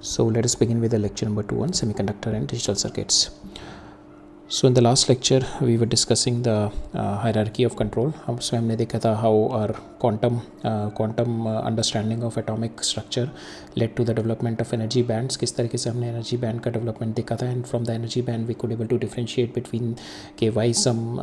So let us begin with the lecture number 2 on semiconductor and digital circuits. So in the last lecture we were discussing the hierarchy of control. उसमें हमने देखा था how our quantum understanding of atomic structure led to the development of energy bands. किस तरीके से हमने energy band का development देखा था, and from the energy band we could able to differentiate between why some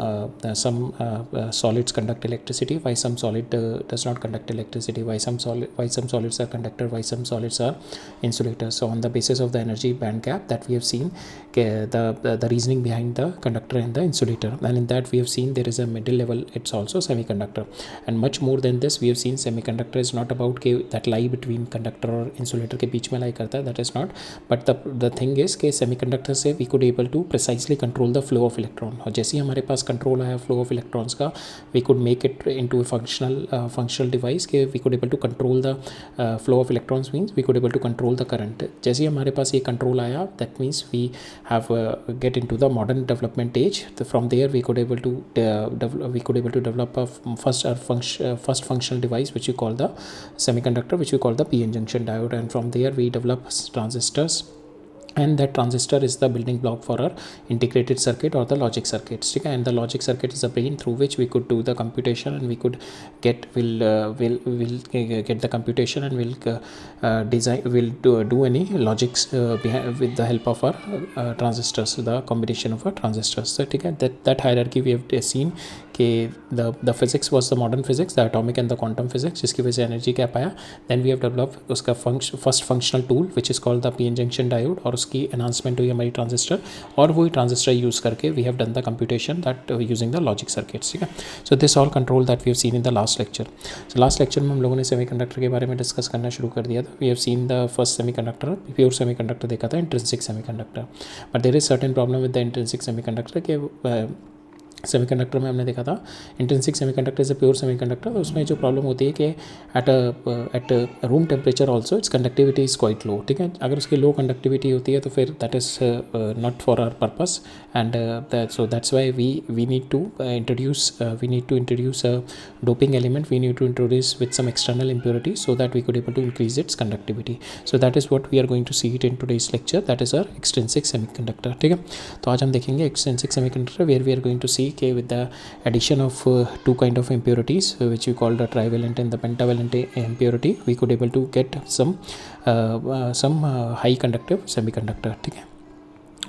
solids conduct electricity, why some solid does not conduct electricity, why some solids are conductor, why some solids are insulators. So on the basis of the energy band gap that we have seen the reasoning behind the conductor and the insulator, and in that we have seen there is a middle level, it's also semiconductor. And much more than this we have seen semiconductor is not about that lie between conductor और insulator के बीच में lie करता है, that is not, but the thing is कि semiconductor से we could able to precisely control the flow of electron. और जैसे ही हमारे पास control आया flow of electrons का, we could make it into a functional device कि we could able to control the flow of electrons, means we could able to control the current. जैसे ही हमारे पास ये control आया, that means we have get into the modern development age. From there we could able to develop a first functional device which we call the semiconductor, which we call the p-n junction diode, and from there we develop transistors, and that transistor is the building block for our integrated circuit or the logic circuits. Okay? And the logic circuit is the brain through which we could do the computation, and we could get get the computation, and do any logics with the help of our transistors, the combination of our transistors. So okay? that hierarchy we have seen कि the physics was the modern physics, the atomic and the quantum physics, जिसकी वजह से energy gap आया. Then we have developed उसका first functional tool which is called the p-n junction diode, और उसकी enhancement हुई हमारी ट्रांजिस्टर, और वही ट्रांजिस्टर यूज़ करके we have done the computation that using the logic circuits. ठीक है. So this all control that we have seen in the last lecture. So last lecture में हम लोगों ने सेमीकंडक्टर के बारे में डिस्कस करना शुरू कर दिया था. We have seen the first semiconductor, pure semiconductor देखा था, intrinsic semiconductor. But there is certain problem with the intrinsic semiconductor के सेमीकंडक्टर में हमने देखा था intrinsic semiconductor is a pure semiconductor. तो उसमें जो प्रॉब्लम होती है कि at room temperature also its conductivity is quite low. ठीक है. अगर उसकी लो कंडक्टिविटी होती है तो फिर that is not for our purpose, and so that's why we need to introduce a doping element, we need to introduce with some external impurity so that we could able to increase its conductivity. So that is what we are going to see it in today's lecture, that is our extrinsic semiconductor. ठीक है. तो आज हम देखेंगे extrinsic semiconductor where we are going to C with the addition of two kind of impurities which we call the trivalent and the pentavalent impurity, we could able to get some high conductive semiconductor. ठीक है.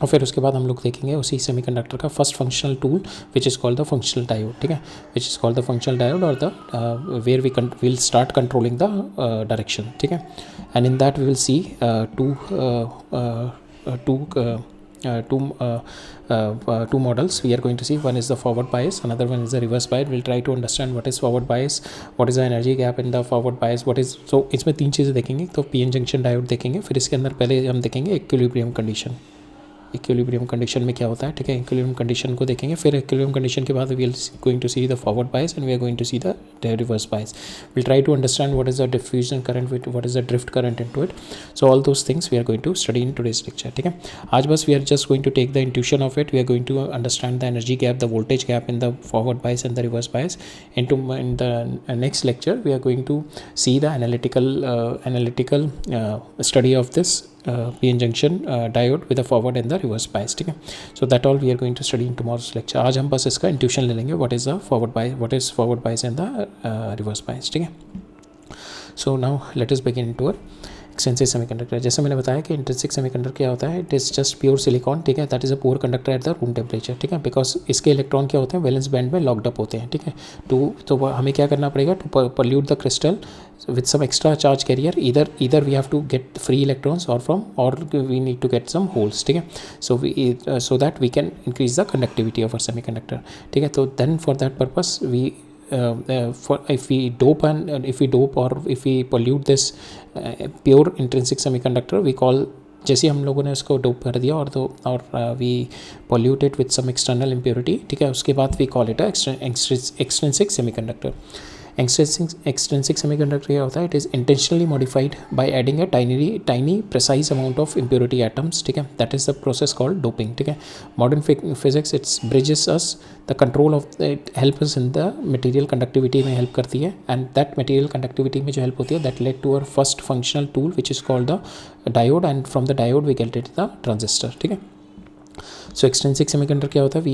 और फिर उसके बाद हम लोग देखेंगे उसी सेमीकंडक्टर का first functional tool which is called the functional diode. ठीक है. Which is called the functional diode, और the where we will start controlling the direction. ठीक है. And in that we will see two models we are going to see. One is the forward bias, another one is the reverse bias. We'll try to understand what is forward bias, what is the energy gap in the forward bias, what is, so इसमें तीन चीज़ें देखेंगे. तो p-n junction diode देखेंगे, फिर इसके अंदर पहले हम देखेंगे इक्विलिब्रियम कंडीशन. इक्विलिब्रियम कंडीशन में क्या होता है. ठीक है. इक्विलिब्रियम कंडीशन को देखेंगे, फिर इक्विलिब्रियम कंडीशन के बाद we are going to see the forward bias and we are going to see the reverse bias. Will try to understand what is the diffusion current, what is the drift current into it. So all those things we are going to study in today's lecture. ठीक है. आज बस we are just going to take the intuition of it. We are going to understand the energy gap, the voltage gap in the forward bias and the reverse bias. In the next lecture we are going to see the analytical study of this p-n junction diode with the forward and the reverse bias. ठीक है. So that all we are going to study in tomorrow's lecture. आज हम बस इसका intuition ले लेंगे, what is the forward bias, what is forward bias and the reverse bias. ठीक है. So now let us begin into our extrinsic semiconductor. जैसे मैंने बताया कि इंट्रिंसिक सेमीकंडक्टर क्या होता है, it is just pure silicon. ठीक है. That is a poor conductor at the room temperature. ठीक है. बिकॉज इसके इलेक्ट्रॉन क्या होते हैं, वैलेंस बैंड में लॉक्ड अप होते हैं. ठीक है. तो हमें क्या करना पड़ेगा to pollute the crystal with some extra charge carrier, either we have to get free electrons or we need to get some holes. ठीक है. So that we can increase the conductivity of our semiconductor. ठीक है. तो then for that purpose we if we dope or if we pollute this pure intrinsic semiconductor, we call, जैसे हम लोगों ने उसको डोप कर दिया और we pollute it with some external impurity. ठीक है. उसके बाद we call it extrinsic semiconductor. Extrinsic semiconductor क्या होता है, it is intentionally modified by adding a tiny precise amount of impurity atoms, ठीक है, that is the process called doping, ठीक है. Modern physics its bridges us the control of it, help us in the material conductivity में help करती है, and that material conductivity में जो help होती है that led to our first functional tool which is called the diode, and from the diode we get it the transistor, ठीक है. सो extrinsic semiconductor क्या होता है,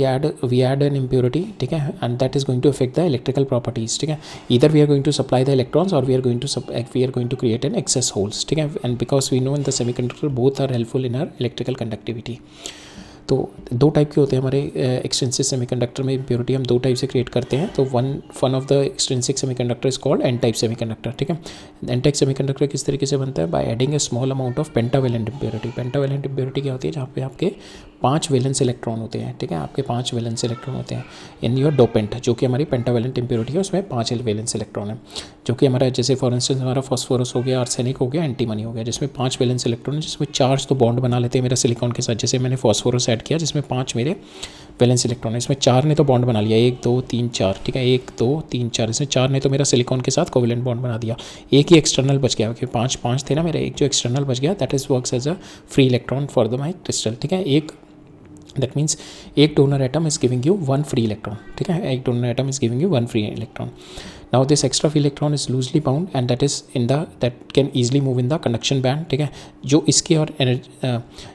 वी ऐड एन इम्प्योरिटी, ठीक है, and that is going to affect the electrical properties, ठीक है. Either we are going to supply the electrons और we are going to create an excess holes, ठीक है, and because we know in the semiconductor both are helpful in our electrical conductivity. तो दो type के होते हैं हमारे extrinsic semiconductor में, इम्प्योरिटी हम दो टाइप से क्रिएट करते हैं. तो one of the extrinsic semiconductor is called an type semiconductor, ठीक है. एन टाइप सेमीकंडक्टर किस तरीके से बनता है, by adding A small amount of pentavalent impurity. Pentavalent impurity क्या होती है, जहाँ पे आपके 5 वैलेंस इलेक्ट्रॉन होते हैं, ठीक है, आपके 5 वैलेंस इलेक्ट्रॉन होते हैं इन योर डोपेंट, जो कि हमारी पेंटावेलेंट इम्प्योरिटी है, उसमें 5 वैलेंस इलेक्ट्रॉन है, जो कि हमारा जैसे फॉर इंस्टेंस हमारा फॉस्फोरस हो गया, आर्सेनिक हो गया, एंटीमनी हो गया, जिसमें 5 वैलेंस इलेक्ट्रॉन है, जिसमें चार्ज तो बॉन्ड बना लेते हैं मेरा सिलिकॉन के साथ. जैसे मैंने फॉस्फोरस ऐड किया जिसमें 5 मेरे वैलेंस इलेक्ट्रॉन है, इसमें 4 ने तो बॉन्ड बना लिया, 1 2 3 4, ठीक है, 1 2 3 4, इसमें 4 ने तो मेरा सिलिकॉन के साथ कोवेलेंट बॉन्ड बना दिया. एक ही एक्सटर्नल बच गया, क्योंकि 5 थे ना मेरे, एक जो एक्सटर्नल बच गया that is works as a free electron for the my crystal, ठीक है. एक दैट मीन्स एक donor atom is giving you 1 free electron, ठीक है, एक donor atom is giving you 1 free electron. Now this extra free electron is loosely bound and that can easily move in the conduction band, ठीक है. जो इसकी और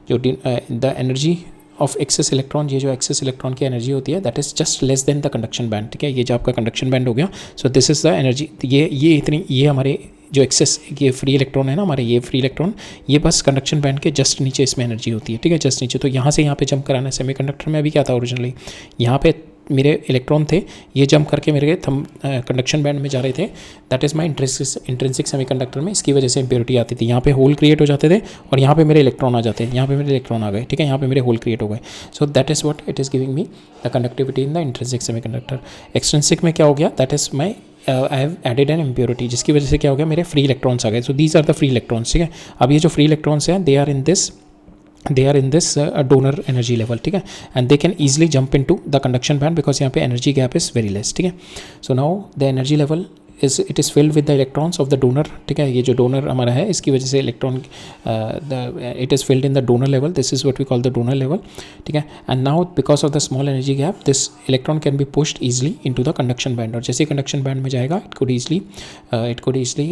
जो the energy of excess electron, ये जो एक्सेस इलेक्ट्रॉन की energy होती है that is just less than the conduction band, ठीक है. ये जो आपका कंडक्शन बैंड हो गया, so this is the energy, ये हमारे जो एक्सेस ये फ्री इलेक्ट्रॉन है ना हमारे, ये फ्री इलेक्ट्रॉन ये बस कंडक्शन बैंड के जस्ट नीचे इसमें एनर्जी होती है, ठीक है, जस्ट नीचे. तो यहाँ से यहाँ पे जंप कराना है. सेमीकंडक्टर में अभी क्या था ओरिजिनली, यहाँ पे मेरे इलेक्ट्रॉन थे, ये जंप करके मेरे कंडक्शन बैंड में जा रहे थे. That is my intrinsic semiconductor में इसकी वजह से इम्प्योरिटी आती थी. यहाँ पे होल क्रिएट हो जाते थे और यहाँ पे मेरे इलेक्ट्रॉन आ जाते हैं, यहाँ पे मेरे इलेक्ट्रॉन आ गए, ठीक है, यहाँ पे मेरे होल क्रिएट हो गए. So that is what it is giving me the conductivity in the intrinsic semiconductor. Extrinsic में क्या हो गया, that is my I have added an impurity, जिसकी वजह से क्या हो गया, मेरे फ्री इलेक्ट्रॉन्स आ गए. So these are the free electrons, ठीक है. अब ये जो फ्री इलेक्ट्रॉन्स हैं they are in this donor energy level, ठीक है, and they can easily jump into the conduction band because यहाँ पे energy gap is very less, ठीक है. So now the energy level it is filled with the electrons of the donor, ठीक है. ये जो donor हमारा है इसकी वजह से electron it is filled in the donor level, this is what we call the donor level, ठीक है. and now because of the small energy gap this electron can be pushed easily into the conduction band, और जैसे conduction band में जाएगा it could easily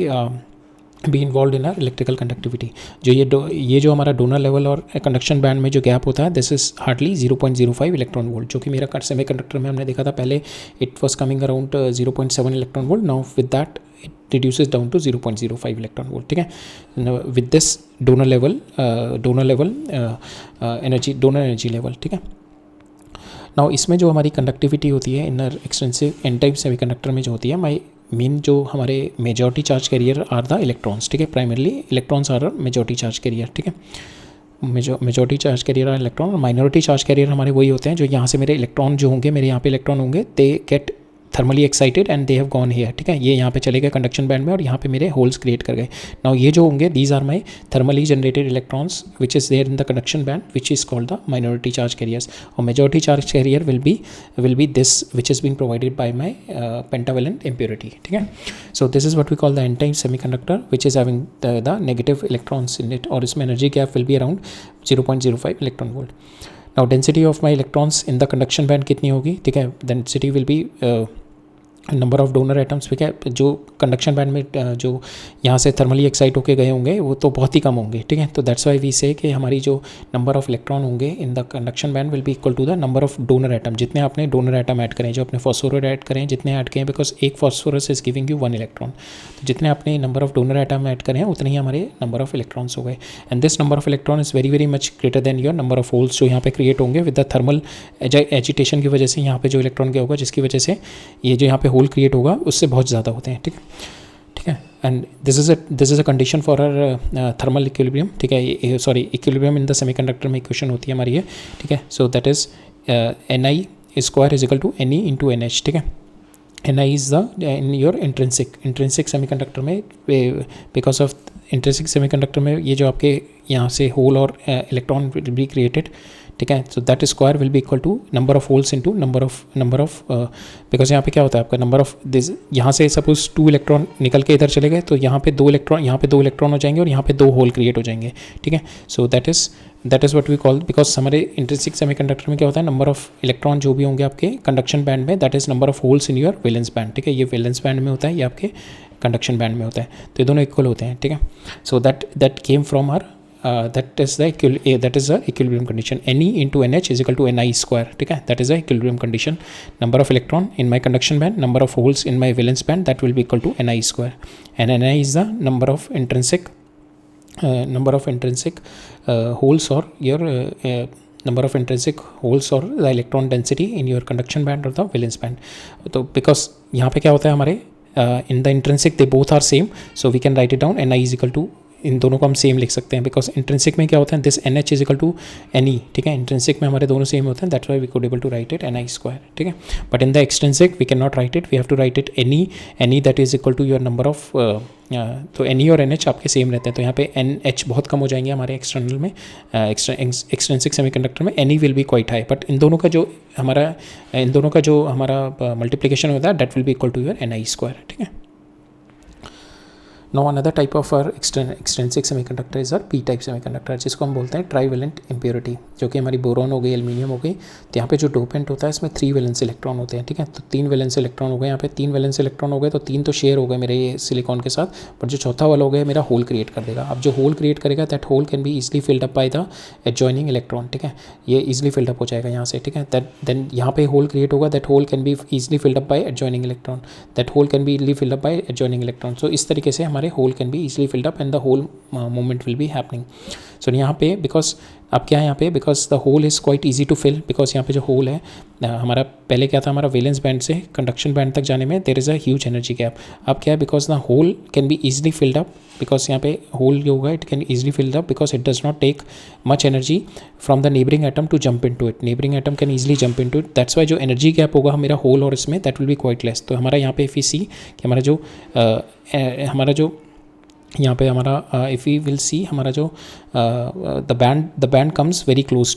be involve in our electrical conductivity. जो ये जो हमारा डोनर लेवल और conduction band में जो गैप होता है this is hardly 0.05 electron volt, जो कि मेरा सेमी कंडक्टर में हमने देखा था पहले it was coming around 0.7 electron volt. Now with that it reduces down to 0.05 electron volt, ठीक है, with this donor level energy level, ठीक है. नाउ इसमें जो हमारी कंडक्टिविटी होती है inner extensive N type semiconductor में जो होती है मेन जो हमारे majority charge carrier are the electrons, ठीक है. Primarily electrons are majority charge carrier, ठीक है. Majority charge carrier are electron, और माइनॉरिटी चार्ज कैरियर हमारे वही होते हैं जो यहाँ से मेरे इलेक्ट्रॉन जो होंगे, मेरे यहाँ पे इलेक्ट्रॉन होंगे, they get thermally excited and they have gone here, ठीक है. ये यहाँ पे चले गए कंडक्शन बैंड में और यहाँ पे मेरे होल्स क्रिएट कर गए. नाउ ये जो होंगे these are my thermally generated electrons which is there in the conduction band which is called the minority charge carriers, और majority charge carrier will be this which is been provided by my pentavalent impurity, ठीक है. So this is what we call the N type semiconductor which is having the negative electrons in it, और इसमें energy gap will be around 0.05 electron volt. Now density of my electrons in the conduction band कितनी होगी, ठीक है. Density will be number of donor atoms, ठीक है. जो conduction band में जो यहाँ से थर्मली एक्साइट होके गए होंगे वो तो बहुत ही कम होंगे, ठीक है. तो दैट्स वाई वी से कि हमारी जो नंबर ऑफ इलेक्ट्रॉन होंगे in the conduction band will be equal to the number of donor atom. जितने आपने डोनर एटम ऐड करें, जो अपने फॉस्फोरस ऐड करें, जितने ऐड करें, बिकॉज एक phosphorus is giving you 1 electron, तो जितने आपने number of donor atom add करें उतने ही हमारे नंबर ऑफ इलेक्ट्रॉन्स हो गए. And this number of electron is very very much greater than your number of holes जो यहाँ पे क्रिएट होंगे विद द थर्मल एजिटेशन की वजह से. यहाँ पे जो इलेक्ट्रॉन क्या होगा जिसकी वजह से ये जो यहाँ पे होल क्रिएट होगा उससे बहुत ज़्यादा होते हैं, ठीक है. And this is a condition for our thermal equilibrium, ठीक है. Sorry, equilibrium in the semiconductor में इक्वेशन होती है हमारी ये, ठीक है. So that is Ni square is equal to Ne into NH, ठीक है. Ni is the in your intrinsic semiconductor में बिकॉज ऑफ इंट्रिंसिक सेमीकंडक्टर में ये जो आपके यहाँ से होल और इलेक्ट्रॉन विल बी क्रिएटेड, ठीक है। So that square will be equal to number of holes into number of because यहाँ पे क्या होता है आपका नंबर ऑफ दिस, यहाँ से सपोज 2 इलेक्ट्रॉन निकल के इधर चले गए तो यहाँ पे 2 इलेक्ट्रॉन, यहाँ पे 2 इलेक्ट्रॉन हो जाएंगे और यहाँ पे 2 होल क्रिएट हो जाएंगे, ठीक है। So that is what we call, because हमारे इंट्रिंसिक सेमीकंडक्टर में क्या होता है, नंबर ऑफ इलेक्ट्रॉन जो भी होंगे आपके कंडक्शन बैंड में, that is number of holes in your valence band, ठीक है। ये वैलेंस बैंड में होता है, ये आपके कंडक्शन बैंड में होता है, तो ये दोनों इक्वल होते हैं, ठीक है। So that came from R that is the equilibrium condition. Ne into nh is equal to ni square, ठीक है। That is the equilibrium condition. Number of electron in my conduction band, number of holes in my valence band, that will be equal to ni square, and ni is the number of intrinsic holes or your number of intrinsic holes or the electron density in your conduction band or the valence band. तो because यहाँ पे क्या होता है हमारे in the intrinsic they both are same, so we can write it down ni is equal to, इन दोनों को हम सेम लिख सकते हैं, बिकॉज इंट्रिंसिक में क्या होता है, this N H is equal to N E, ठीक है। इंट्रिंसिक में हमारे दोनों सेम होते हैं, that's why we could able to write it N I square, ठीक है। But in the extrinsic we can not write it, we have to write it N E that is equal to your number of, तो N E और N H आपके same रहते हैं, तो यहाँ पे एन एच बहुत कम हो जाएंगे हमारे एक्सटर्नल में, एक्सटेंसिक सेमीकंडक्टर में N E will be quite high, but in दोनों का जो हमारा मल्टीप्लिकेशन होता है that will be equal to your N I square, ठीक है। Now another type of our extrinsic semiconductor is our p-type semiconductor, जिसको हम बोलते हैं ट्राईवेलेंट इम्प्योरिटी, जो कि हमारी बोरॉन हो गई, एल्यूमिनियम हो गई। तो यहाँ पे जो डोपेंट होता है इसमें 3 वैलेंस इलेक्ट्रॉन होते हैं, ठीक है। तो 3 वैलेंस इलेक्ट्रॉन हो गए, यहाँ पे 3 वैलेंस इलेक्ट्रॉन हो गए, तो 3 तो शेयर हो गए मेरे ये सिलिकॉन के साथ, बट जो चौथा वाला हो गया मेरा होल क्रिएट कर देगा। अब जो होल क्रिएट करेगा that hole can be easily filled up by the adjoining electron, ठीक है। ये ईजिली फिल्ड अप हो जाएगा यहाँ से, ठीक है। देन यहाँ पे होल क्रिएट होगा, that hole can be easily filled up by adjoining electron, that hole can be easily filled up by adjoining electron. So इस तरीके से हमारे hole can be easily filled up and the whole movement will be happening. So यहाँ पे because अब क्या है यहाँ पे, because the hole is quite easy to fill, because यहाँ पे जो hole है हमारा पहले क्या था, हमारा वैलेंस बैंड से कंडक्शन बैंड तक जाने में there is a huge energy gap. अब क्या है, because the hole can be easily filled up, because यहाँ पे hole जो होगा it can easily filled up because it does not take much energy from the neighboring atom to jump into it. Neighboring atom can easily jump into it. That's why जो energy gap होगा मेरा hole और इसमें that will be quite less. तो हमारा यहाँ पे if we see कि हमारा जो यहाँ पे हमारा इफ़ वी विल सी हमारा जो the band comes very close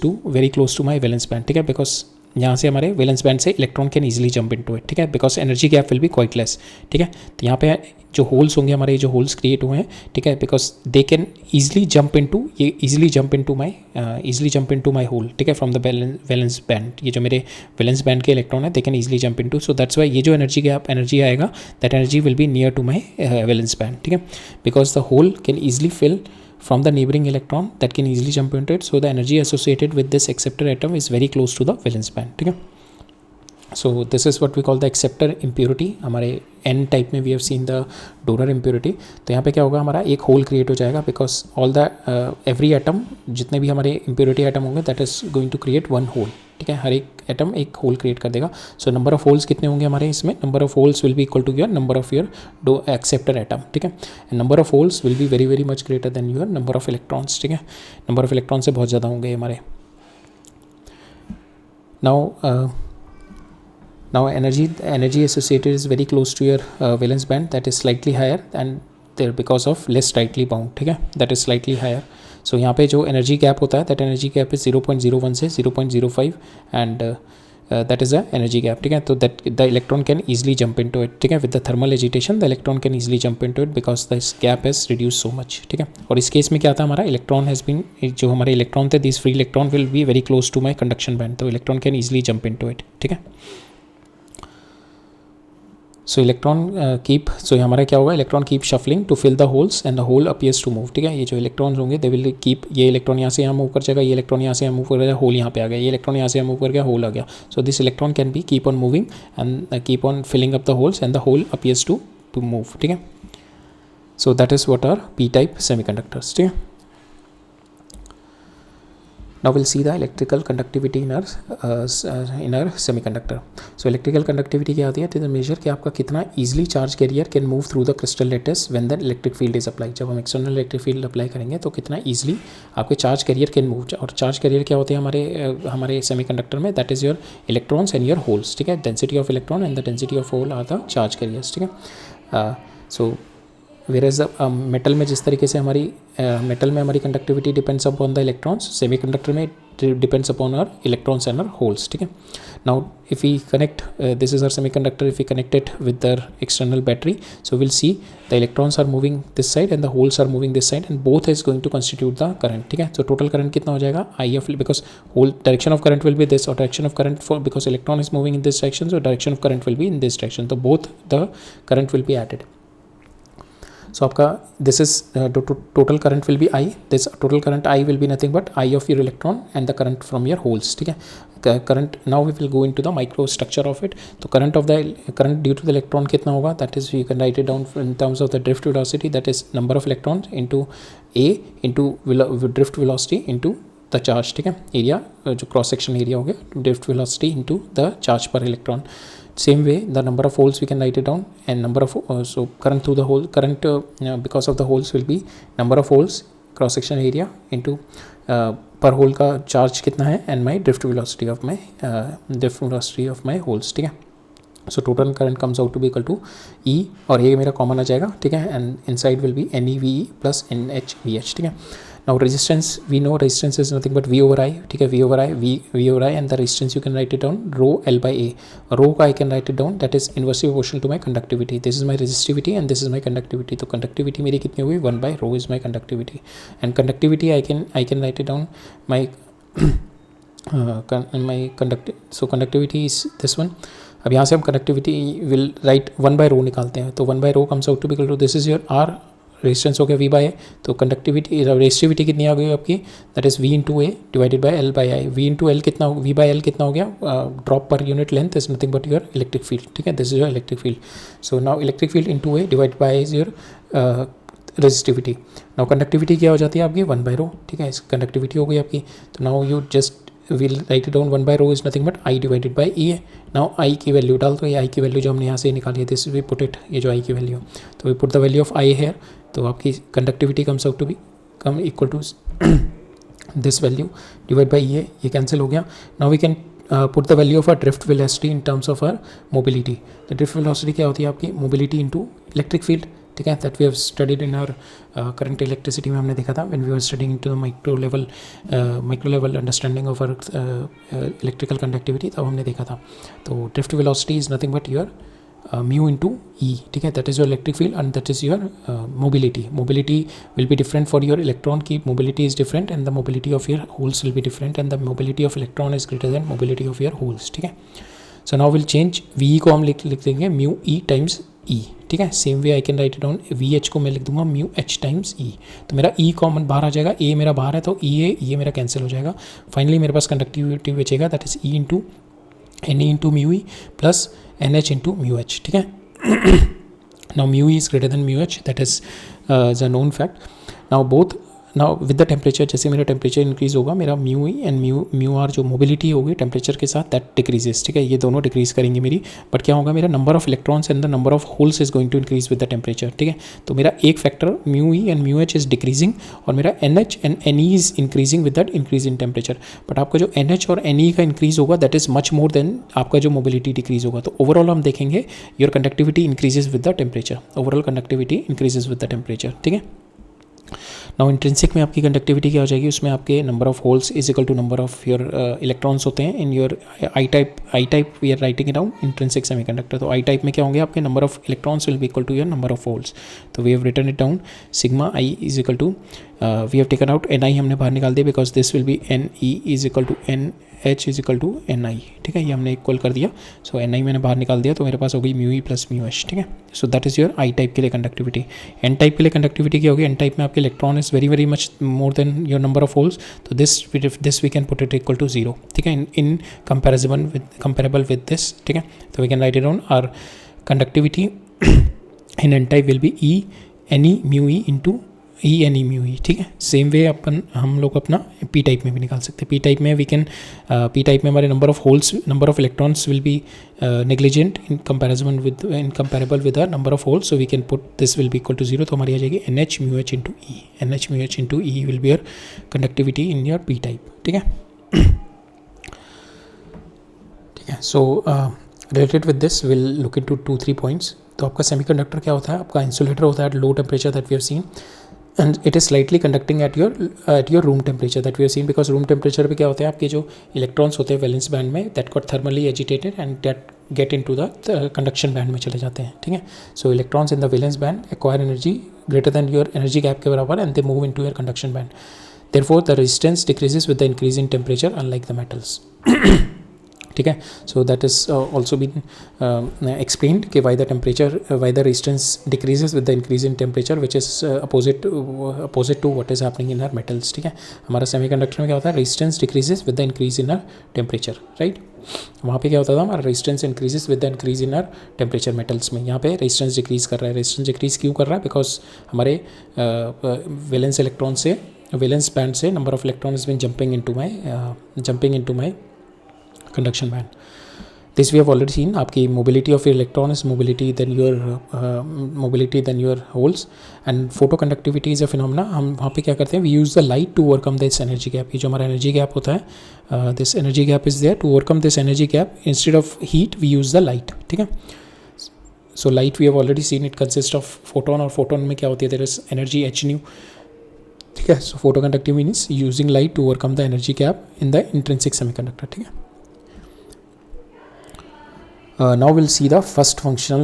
to my valence band, ठीक है। बिकॉज यहाँ से हमारे वैलेंस बैंड से electron can easily jump into it, ठीक है, because energy gap will be quite less, ठीक है। तो यहाँ पे जो होल्स होंगे हमारे, जो होल्स क्रिएट हुए हैं, ठीक है, because they can easily jump into my hole, ठीक है, फ्रॉम द वैलेंस बैंड। ये जो मेरे वैलेंस बैंड के इलेक्ट्रॉन है they can easily jump into, so that's why ये जो एनर्जी आएगा that energy will be near to my valence band, ठीक है, because the hole can easily fill from the neighboring electron that can easily jump into it, so the energy associated with this acceptor atom is very close to the valence band, ठीक है। So this is what we call the acceptor impurity. हमारे N type में we have seen the donor impurity. तो यहाँ पे क्या होगा, हमारा एक होल क्रिएट हो जाएगा, because all the every atom, जितने भी हमारे impurity atom होंगे that is going to create one hole, ठीक है। हर एक एटम एक होल क्रिएट कर देगा। सो नंबर ऑफ होल्स कितने होंगे हमारे इसमें, number of holes will be equal to your number of your दो एक्सेप्टर एटम, ठीक है। And number of holes will be very very much greater than your number of electrons, ठीक है। Number of electron से बहुत ज़्यादा होंगे हमारे। now energy associated is very close to your valence band, that is slightly higher, and there because of less tightly bound, ठीक है, that is slightly higher. सो यहाँ पे जो एनर्जी गैप होता है दैट एनर्जी गैप इज 0.01 से 0.05 and that is a energy gap, ठीक है। तो that the electron can easily jump into it, ठीक है, with the thermal agitation the electron can easily jump into it because this gap has reduce so much, ठीक है। और इस case में क्या था, हमारा इलेक्ट्रॉन हैज़ बीन, जो हमारे इलेक्ट्रॉन थे, this free electron will be very close to my conduction band, तो electron can easily jump into it, ठीक है। सो इलेक्ट्रॉन सो हमारा क्या होगा, electron keep shuffling to fill the holes and the hole appears to move, ठीक है। ये जो इलेक्ट्रॉन्स होंगे दे विल कीप, ये इलेक्ट्रॉन यहाँ से यहाँ मूव कर जाएगा, ये इलेक्ट्रॉन यहाँ से यहाँ मूव कर जाएगा, होल यहाँ पे आ गया, ये इलेक्ट्रॉन यहाँ से यहाँ मूव कर गया, होल आ गया। So this electron can be keep on moving and keep on filling up the holes and the hole appears to move, ठीक है। So that is what are P type semiconductors, ठीक है। Now we'll see the electrical conductivity in our semiconductor. So electrical conductivity क्या होती है, तो measure कि आपका कितना easily charge carrier can move through the crystal lattice when the electric field is applied. जब हम external electric field apply करेंगे तो कितना easily आपके charge carrier can move, और charge carrier क्या होते हैं हमारे semiconductor में, that is your electrons and your holes, ठीक है। density of electron and the density of hole are the charge carriers, ठीक है। So वेरेज मेटल में जिस तरीके से हमारी मेटल में हमारी conductivity depends upon the electrons, semiconductor में depends upon our electrons and our holes, ठीक है. Now if we connect this is our semiconductor, if we connect it with the external battery, so we'll see the electrons are moving this side and the holes are moving this side and both is going to constitute the current, ठीक है. So total current कितना हो जाएगा I of, because whole direction of current will be this, or direction of current for because electron is moving in this direction, so direction of current will be in this direction, so both the current will be added. So आपका this is total current will be I, this total current I will be nothing but I of your electron and the current from your holes, ठीक है. Current, now we will go into the micro structure of it. तो current due to the electron कितना होगा, that is you can write it down in terms of the drift velocity, that is number of electrons into A into drift velocity into the charge, ठीक है. Area जो cross section area हो गया, drift velocity into the charge per electron. Same way the number of holes we can write it down, and number of so current through the hole, current because of the holes will be number of holes cross section area into पर hole का charge कितना है and my drift velocity of my holes, ठीक है. So total current comes out to be equal to E, और ये मेरा common आ जाएगा, ठीक है. And inside will be N E V E plus N H V H, ठीक है. Now resistance, we know resistance is nothing but V over I, ठीक है. We over I and the resistance you can write it down rho L by A. Rho का I can write it down, that is inversely proportional to my conductivity. This is my resistivity and this is my conductivity. तो conductivity मेरी कितनी होगी, 1 by rho is my conductivity. And conductivity I can write it down my conductivity is this one. अब यहाँ से हम conductivity will write 1 by रो निकालते हैं. तो 1 by rho comes out to be equal to, this is your R, resistance हो गया we by ए. तो कंडक्टिविटी रेजिस्टिविटी कितनी आ गई आपकी, that is V into A divided by L by I. V into L कितना, वी बाई एल कितना हो गया, ड्रॉप पर unit length is nothing but your electric field, ठीक है. This is your electric field. So now electric field into A divide by is your resistivity. Now conductivity क्या हो जाती है आपकी, 1 बाई रो, ठीक है. कंडक्टिविटी हो गई आपकी. तो now you just will write it down 1 by rho is nothing but I divided by E है. नाउ आई की वैल्यू डाल, तो ये आई की वैल्यू जो हमने यहाँ से निकाली है, दिस वी पुट इट, ये जो आई की वैल्यू, तो we put the value of I here. तो आपकी conductivity comes out to be come equal to this value divide by ये कैंसिल हो गया. Now we can put the value of our drift velocity in terms of our mobility. The drift velocity क्या होती है आपकी, mobility into electric field, ठीक है. That we have studied in our current electricity में हमने देखा था when we were studying into the micro level understanding of our electrical conductivity, तब हमने देखा था. तो drift velocity is nothing but your mu into E, ठीक है. That is your electric field and that is your mobility. Mobility will be different for your electron की mobility is different and the mobility of your holes will be different and the mobility of electron is greater than mobility of your holes, ठीक है. So now will change V को हम लिख देंगे mu E times ई, ठीक है. Same way I can write it down, V H को मैं लिख दूंगा म्यू एच टाइम्स ई. तो मेरा ई कॉमन बाहर आ जाएगा, ए मेरा बाहर है तो ई ए, ये मेरा कैंसिल हो जाएगा. फाइनली मेरे पास कंडक्टिविटी बचेगा, that is E into N E into mu E plus N H into mu H, ठीक है. Now mu e is greater than mu h, that is the known fact. Now with the temperature, जैसे मेरा temperature increase होगा, मेरा mu E and mu R जो mobility होगी temperature के साथ, दैट डिक्रीजेस, ठीक है. ये दोनों डिक्रीज करेंगे मेरी, बट क्या होगा, मेरा number of electrons and the number of holes is going to increase with the temperature, ठीक है. तो मेरा एक factor mu E and mu H is decreasing और मेरा N H and N E is increasing with that increase in temperature. But आपका जो N H और एन ई का इंक्रीज होगा, that is much more than आपका जो mobility decrease होगा. तो ओवरऑल हम देखेंगे your conductivity increases with the temperature, overall conductivity increases with the temperature, ठीक है. नाउ इंट्रिंसिक में आपकी कंडक्टिविटी क्या हो जाएगी, उसमें आपके number of holes is equal to number of your electrons होते हैं in your I type we are writing it down intrinsic semiconductor. तो आई टाइप में क्या होंगे आपके number of electrons will be equal to your number of holes. तो we have written it down sigma I is equal to, we have taken out N I हमने बाहर निकाल दिया because this will be N E is equal to N H is equal to N I, ठीक है. ये हमने equal कर दिया. सो एन आई मैंने बाहर निकाल दिया, तो मेरे पास हो गई mu E plus mu H, ठीक है. So that is your I type के लिए कंडक्टिविटी. एन टाइप के लिए कंडक्टिविटी क्या होगी, एन टाइप में आपके electron is very much more than your number of holes. तो this we can put it equal to 0, ठीक है, इन कंपेरेबल विद दिस, ठीक है. तो we can write it down, our conductivity in N type will be E N E mu E into E N E mu E, ठीक है. Same way हम लोग अपना पी टाइप में भी निकाल सकते हैं. पी टाइप में वी कैन, पी टाइप में हमारे number of holes, number of electrons will be negligent in comparable with the number of holes. So we can put this will be equal to 0. तो हमारी आ जाएगी N H mu H into E. N H mu H into E will be your conductivity in your P type, ठीक है. ठीक है. So related with this will look into 2-3 points. तो आपका सेमीकंडक्टर क्या होता है? आपका इंसुलेटर होता है at low temperature that we have seen, and it is slightly conducting at your room temperature that we have seen, because room temperature पे क्या होता है, आपके जो इलेक्ट्रॉन्स होते हैं वैलेंस बैंड में, that got thermally agitated and that get into the conduction band में चले जाते हैं. ठीक है. So electrons in the valence band acquire energy greater than your energy gap के बराबर, and they move into your conduction band. Therefore the resistance decreases with the increase in temperature unlike the metals. ठीक है. So that is also been explained कि why the temperature, why the resistance decreases with the increase in temperature which is opposite to what is happening in our metals. ठीक है. हमारा semiconductor में क्या होता है? Resistance decreases with the increase in our temperature, right. वहाँ पे क्या होता था? हमारा resistance increases with the increase in our temperature. Metals में यहाँ पे रेजिस्टेंस डिक्रीज कर रहा है. रेजिस्टेंस डिक्रीज क्यों कर रहा है? बिकॉज हमारे वैलेंस इलेक्ट्रॉन से, वैलेंस बैंड से number of electron is been jumping into my conduction band. This we have already seen. आपकी mobility of your electron is mobility than your holes, and photoconductivity is a phenomena. हम वहाँ पे क्या करते हैं? We use the light to overcome this energy gap. ये जो हमारा energy gap होता है, this energy gap is there. To overcome this energy gap, instead of heat we use the light. ठीक है. So light we have already seen, it consists of photon, और photon में क्या होती है? There is energy h nu. ठीक है. So photoconductivity means using light to overcome the energy gap in the intrinsic semiconductor. ठीक है. Now we'll see the first functional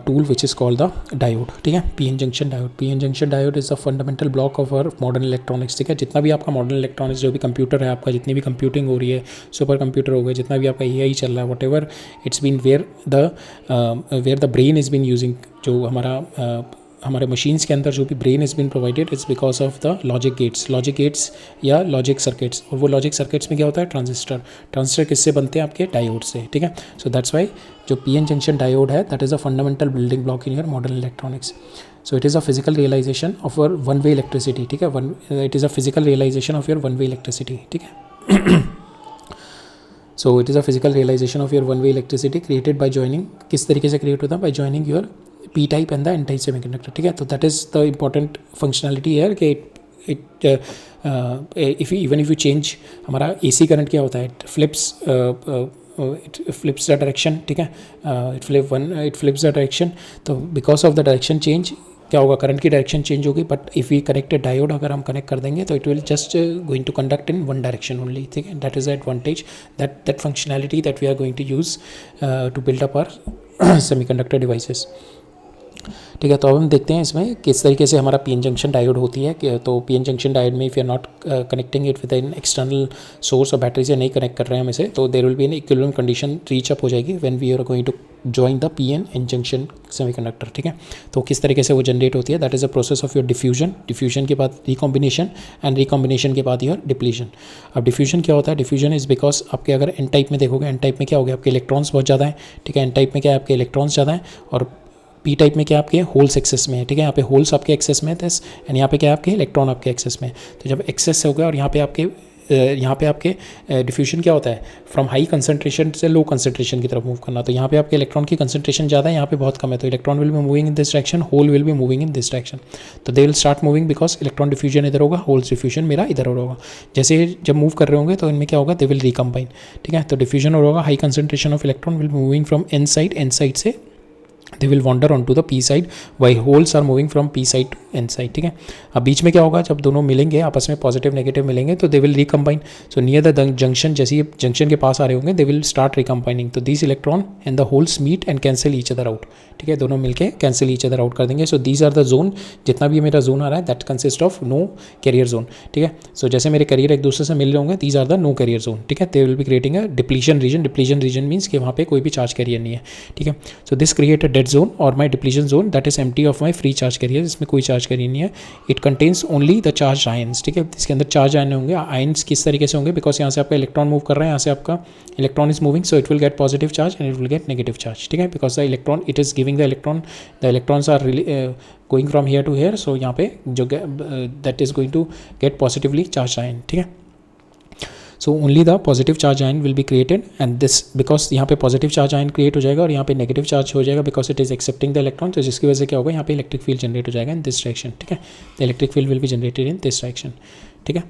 tool which is called the diode. ठीक है. P N junction diode. P N junction diode is the fundamental block of our modern electronics. ठीक है. जितना भी आपका modern electronics, जो भी कंप्यूटर है आपका, जितनी भी कंप्यूटिंग हो रही है, सुपर कंप्यूटर हो गए, जितना भी आपका AI चल रहा है, whatever it's been where the brain is been using, जो हमारे मशीन्स के अंदर जो भी brain is been provided is because of the logic gates या लॉजिक सर्किट्स. और वो लॉजिक सर्किट्स में क्या होता है? ट्रांजिस्टर किससे बनते हैं? आपके डायोड से. ठीक है. सो दैट्स वाई जो पी एन जंक्शन डायोड है, that is a fundamental building block in your modern electronics. So it is a physical realisation of your one way electricity. ठीक है. It is a physical realisation of your one way electricity. ठीक है. So it is a physical realisation of your one way electricity created by joining. किस तरीके से create होता है? By joining your P type and the N type semiconductor. ठीक है. तो that is the important functionality here कि even if you change, हमारा AC करंट क्या होता है? It flips the direction. ठीक है. It flips the direction. तो because of the direction change क्या होगा? करंट की डायरेक्शन चेंज होगी. But if we connect a diode, अगर हम कनेक्ट कर देंगे तो it will just going to conduct in one direction only. ठीक है. That is the advantage, that functionality that we are going to use to build up our semiconductor devices. ठीक है. तो अब हम देखते हैं इसमें किस तरीके से हमारा पी एन जंक्शन डायोड होती है. तो पी एन जंक्शन डायोड में if you are not connecting it with an external source और बैटरी से नहीं कनेक्ट कर रहे हैं हम इसे, तो there will be an equilibrium condition reach up हो जाएगी when we are going to join the P N junction semiconductor. ठीक है. तो किस तरीके से वो जनरेट होती है? That is a process of your diffusion के बाद रिकॉम्बिनेशन, एंड रिकॉम्बिनेशन के बाद योर डिप्लीशन. अब डिफ्यूजन क्या होता है? डिफ्यूजन इज़ बिकॉज आपके अगर एन टाइप में देखोगे, एन टाइप में क्या हो गया? आपके इलेक्ट्रॉन्स बहुत ज़्यादा हैं. ठीक है. एन टाइप में क्या है? आपके इलेक्ट्रॉन्स ज़्यादा हैं, और पी टाइप में क्या आपके होल्स एक्सेस में है. ठीक है. यहाँ पे होल्स आपके एक्सेस में है, एंड यहाँ पे क्या है? आपके इलेक्ट्रॉन आपके एक्सेस में. तो जब एक्सेस हो गया और यहाँ पे आपके डिफ्यूजन क्या होता है? फ्रॉम हाई कंसंट्रेशन से लो कंसंट्रेशन की तरफ मूव करना. तो यहाँ पे आपके इलेक्ट्रॉन की कंसंट्रेशन ज़्यादा है, यहाँ पे बहुत कम है. तो electron will be moving in this direction, hole will be moving in this direction. तो they will start moving because electron diffusion इधर होगा, होल्स डिफ्यूजन मेरा इधर होगा. जैसे जब मूव कर रहे होंगे तो इनमें क्या होगा? They will recombine. ठीक है. तो डिफ्यूजन होगा, high concentration of electron will moving from N side से they will wander onto the p side while holes are moving from p side to n side. ठीक है. अब बीच में क्या होगा? जब दोनों मिलेंगे आपस में, पॉजिटिव नेगेटिव मिलेंगे, तो they will recombine. So near the junction, जैसे ये जंक्शन के पास आ रहे होंगे, दे विल स्टार्ट रिकम्बाइनिंग. तो this electron and the holes meet and cancel each other out. ठीक है. दोनों मिलकर कैंसिल ईच अदर आउट कर देंगे. So these are the zone. जितना भी मेरा जोन आ रहा है that consist of no carrier zone. ठीक है. सो जैसे मेरे कैरियर एक दूसरे से मिल रहे होंगे, these are the no carrier zone. ठीक है. They will be creating a depletion region means कि वहाँ पे कोई भी चार्ज कैरियर नहीं है. ठीक है. So this create a dead zone और my depletion zone that is empty of my free charge carrier. इसमें कोई चार्ज कैरियर नहीं है. It contains only the charge ions. ठीक है. इसके अंदर चार्ज आयन होंगे. आयंस किस तरीके से होंगे? बिकॉज यहाँ से आपका इलेक्ट्रॉन मूव कर रहा है, यहाँ से आपका electron is moving, so it will get positive charge and it will get negative charge. ठीक है. Because the electron, it is giving the electrons are going from here to here. So यहाँ पे जो that is going to get positively charge ion. ठीक है. So only the positive charge ion will be created, and this because यहाँ पे positive charge ion create हो जाएगा और यहाँ पे नेगेटिव चार्ज हो जाएगा because it is accepting the electron. तो जिसकी वजह से क्या होगा? यहाँ पे इलेक्ट्रिक फील्ड जनरेट हो जाएगा इन दिस डायरेक्शन. ठीक है. The electric field will be generated in this direction. ठीक है.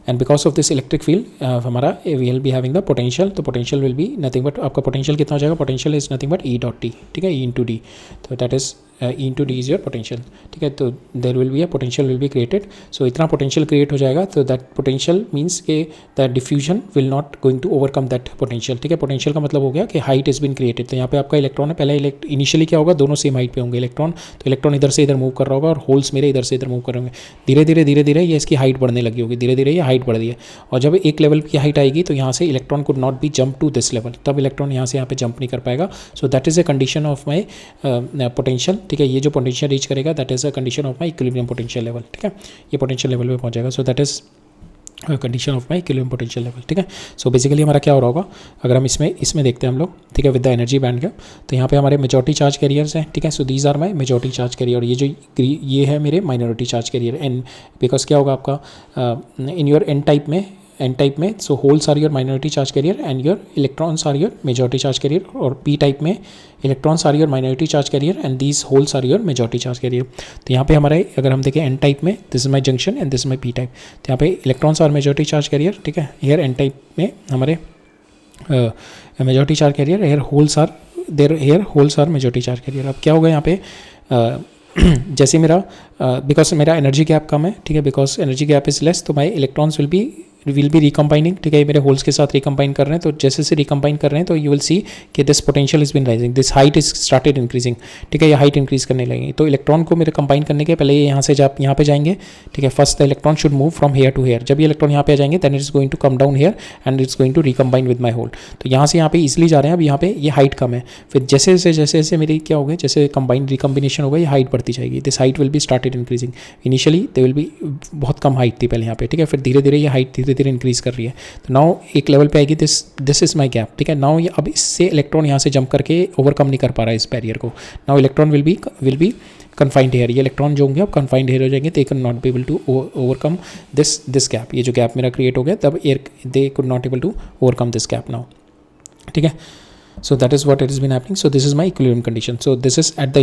And because of this electric field हमारा we will be having the potential, तो potential will be nothing but, आपका potential कितना हो जाएगा, potential is nothing but E dot T, ठीक है, ई इंटू डी, तो that is E into D is your potential, ठीक है, तो there will be a potential will be created, so इतना पोटेंशियल क्रिएट हो जाएगा, तो दैट पोटेंशियल मीन्स के that diffusion will not going to overcome that potential, ठीक है, पोटेंशियल का मतलब हो गया कि हाइट इज बिन क्रिएटेड, तो यहाँ पे आपका इलेक्ट्रॉन है, पहले इनिशियली क्या होगा, दोनों सेम हाइट पे होंगे इलेक्ट्रॉन, तो इलेक्ट्रॉन इधर से इधर मूव कर रहा होगा और होल्स मेरे इधर से इधर मूव कर रहे होंगे, धीरे धीरे ये इसकी हाइट बढ़ने लगी होगी, धीरे धीरे ये हाइट बढ़ रही है, और जब एक लेवल की हाइट आएगी तो यहाँ से electron could not be jump to this level, तब इलेक्ट्रॉन यहाँ से यहाँ पे जंप नहीं कर पाएगा, so that is a condition of my potential, ठीक है, ये जो पोटेंशियल रीच करेगा that is a condition of my equilibrium potential level, ठीक है, ये पोटेंशियल लेवल पे पहुंच जाएगा, so that is condition of my equilibrium potential level, ठीक है, सो बेसिकली हमारा क्या हो रहा होगा, अगर हम इसमें देखते हैं हम लोग, ठीक है, विद द एनर्जी बैंड का, तो यहाँ पे हमारे मेजॉरिटी चार्ज कैरियर्स हैं, ठीक है, so these are my majority charge carrier, ये है मेरे minority charge carrier, N because क्या होगा आपका इन योर एन टाइप में so holes are your minority charge carrier and your electrons are your majority charge carrier, और P type में electrons are your minority charge carrier and these holes are your majority charge carrier, तो यहाँ पे हमारे अगर हम देखें N type में this is my junction and this is my P type, तो यहाँ पे electrons are majority charge carrier, ठीक है, हेयर एन टाइप में हमारे majority charge carrier, here holes are majority charge carrier, अब क्या होगा यहाँ पे जैसे मेरा बिकॉज मेरा एनर्जी गैप कम है, ठीक है, because energy gap is less, तो माई इलेक्ट्रॉन्स विल बी रिकम्बाइनिंग, ठीक है, ये मेरे होल्स के साथ रिकम्बाइन कर रहे हैं, तो जैसे से रिकम्बाइन कर रहे हैं तो यू विल सी कि this potential is bin rising, this height is started increasing, ठीक है, ये हाइट इंक्रीज करने लगेगी, तो इलेक्ट्रॉन को मेरे कंबाइन करने के पहले ये यहाँ से जब यहाँ पे जाएंगे, ठीक है, first the electron should move from here to here, जब ये इलेक्ट्रॉन यहाँ पे आ जाएंगे then it is going to come down here and it's going to recombine with my hole, तो यहाँ से यहाँ पे ईजिली जा रहे हैं, अब यहाँ पे ये हाइट कम है, फिर जैसे जैसे मेरी क्या होगा, जैसे रिकम्बिनेशन होगा ये हाइट बढ़ती जाएगी, this height will be started increasing, initially they will B बहुत कम हाइट थी पहले यहाँ पे, ठीक है, फिर धीरे धीरे ये हाइट धीरे धीरे इंक्रीज कर रही है, तो नाउ एक लेवल पे आएगी दिस इज माई गैप, ठीक है, नाउ ये अब इससे इलेक्ट्रॉन यहाँ से जंप करके ओवरकम नहीं कर पा रहा है इस बैरियर को, now electron will be confined here, ये इलेक्ट्रॉन जो होंगे अब कन्फाइंड हेयर हो जाएंगे, they can not be able to overcome this gap, ये जो गैप मेरा क्रिएट हो गया तब they could not able to overcome this gap now, ठीक है, so that is what it has been happening, so this is my equilibrium condition, so this is at the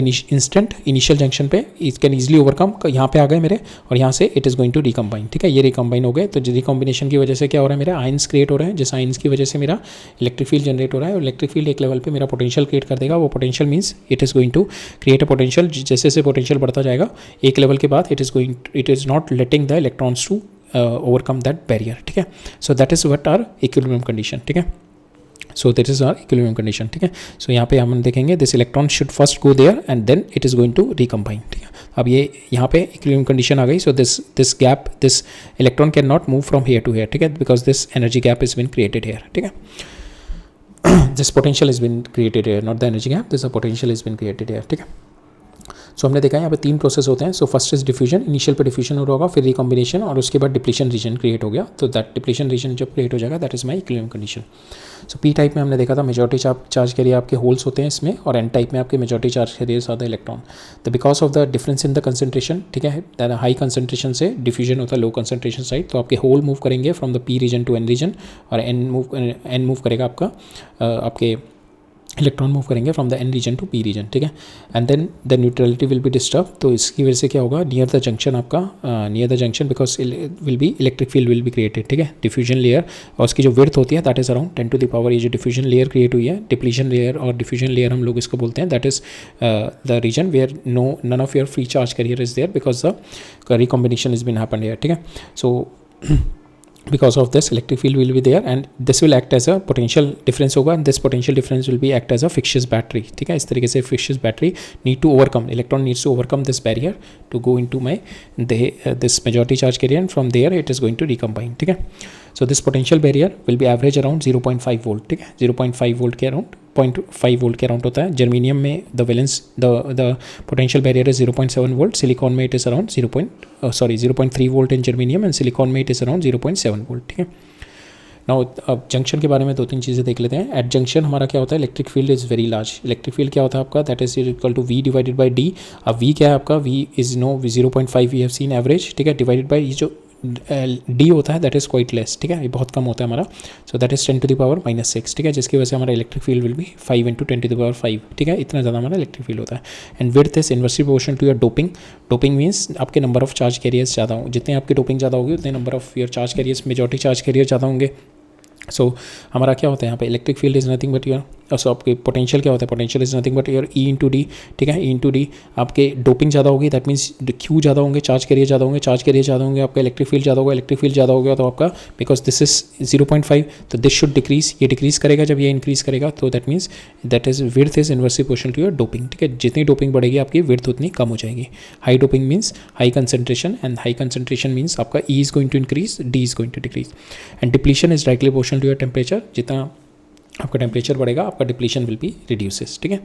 initial junction पे it can easily overcome, यहाँ पे आ गए मेरे और यहाँ से it is going to recombine, ठीक है, ये recombine हो गए, तो रिकम्बिनेशन की वजह से क्या हो रहा है, मेरे आयंस क्रिएट हो रहे हैं, जिस आयंस की वजह से मेरा इलेक्ट्रिक फील्ड जनरेट हो रहा है, और इलेक्ट्रिक फील्ड एक लेवल पे मेरा पोटेंशियल क्रिएट कर देगा, वो potential means it is going to create a potential, जैसे जैसे पोटेंशियल बढ़ता जाएगा एक लेवल के बाद it is not letting the electrons to overcome that barrier, ठीक है, so that is what our equilibrium condition, ठीक है, so this is our equilibrium condition, ठीक है, सो यहाँ पे हम देखेंगे this electron should first go there and then it is going to recombine, ठीक है, अब ये यहाँ पे इक्विलिब्रियम कंडीशन आ गई, so this gap this electron can not move from here to here, ठीक है, because this energy gap is been created here, ठीक है, this potential is been created here, not the energy gap, this potential is been created here, ठीक है, सो हमने देखा है यहाँ पे 3 प्रोसेस होते हैं, so first is diffusion, initial पे डिफ्यूजन हो रहा होगा, फिर रिकॉम्बिनेशन और उसके बाद डिप्लीशन रीजन क्रिएट हो गया, तो दैट डिप्लीशन रीजन जब क्रिएट हो जाएगा that is my equilibrium condition, so P type में हमने देखा था मेजॉरिटी चार्ज कैरियर आपके होल्स होते हैं इसमें, और एन टाइप में आपके मेजॉरिटी चार्ज कैरियर्स आते हैं इलेक्ट्रॉन, तो because of the difference in the concentration, ठीक है, हाई कंसंट्रेशन से डिफ्यूजन होता है लो कंसंट्रेशन साइड, तो आपके होल मूव करेंगे from the P region to N region, और एन मूव करेगा आपका आपके इलेक्ट्रॉन मूव करेंगे from the N region to P region, ठीक है, and then the neutrality will be disturb, तो इसकी वजह से क्या होगा, नियर द जंक्शन आपका near the junction because will be electric field will be created, ठीक है, डिफ्यूजन लेयर और उसकी जो विड्थ होती है that is around 10 to the power, ये जो डिफ्यूजन लेयर क्रिएट हुई है, डिप्लीशन लेयर और डिफ्यूजन लेयर हम लोग इसको बोलते हैं, that is the region where none of your free charge carrier is there because the recombination is been happened here, ठीक है, सो because of this electric field will be there and this will act as a potential difference होगा, and this potential difference will be act as a fictitious battery, ठीक है, इस तरीके से fictitious battery need to overcome, electron needs to overcome this barrier to go into my this majority charge carrier, and from there it is going to recombine, ठीक है, so this potential barrier will be average around 0.5 volt, ठीक है, 0.5 volt के around 0.5 volt के around होता है, germanium में the valence the potential barrier is 0.7 volt, silicon में it is around 0.3 volt in germanium, and silicon में इट इज़ अराउंड 0.7 वोल्ट, ठीक है, नाउ अब जंक्शन के बारे में 2-3 चीज़ें देख लेते हैं, एट जंक्शन हमारा क्या होता है, electric field is very large, electric field क्या होता है आपका, that is equal to V divided by D, अब वी क्या है आपका, V is no 0.5 we have seen average, ठीक है, डिवाइडेड बाई ये जो डी होता है दैट इज़ क्वाइट लेस, ठीक है, ये बहुत कम होता है हमारा. सो दैट इज़ 10⁻⁻6, ठीक है, जिसकी वजह से हमारा इलेक्ट्रिक फील्ड विल बी 5 × 10⁵, ठीक है, इतना ज़्यादा हमारा इलेक्ट्रिक फील्ड होता है. And width is inversely proportional to your doping. Doping means आपके नंबर ऑफ चार्ज कैरियर्स ज़्यादा हो, जितने आपकी डोपिंग ज़्यादा होगी उतने number of your charge carriers, majority charge carrier ज़्यादा होंगे. सो हमारा क्या होता है यहाँ पे, electric field is nothing but your, so आपके पोटेंशियल क्या होता है, potential is nothing but your E into D, ठीक है, ई इंटू डी. आपके डोपिंग ज़्यादा होगी दैट मीन्स क्यू ज़्यादा होंगे, चार्ज कैरियर ज़्यादा होंगे, चार्ज कैरियर ज़्यादा होंगे, आपका इलेक्ट्रिक फील्ड ज़्यादा होगा, इलेक्ट्रिक फील्ड ज़्यादा होगा तो आपका, बिकॉज दिस इज 0.5 तो दिस शुड डिक्रीज, ये डिक्रीज करेगा जब ये इंक्रीज करेगा, तो that means that is width is inversely proportional to your doping, ठीक है, जितनी डोपिंग बढ़ेगी आपकी विड्थ उतनी कम हो जाएगी. High doping means high concentration, and high concentration means आपका E is going to increase, D is going to decrease. And depletion is directly proportional to your temperature, जितना आपका टेम्परेचर बढ़ेगा आपका डिप्लीशन विल बी रिड्यूसेस, ठीक है.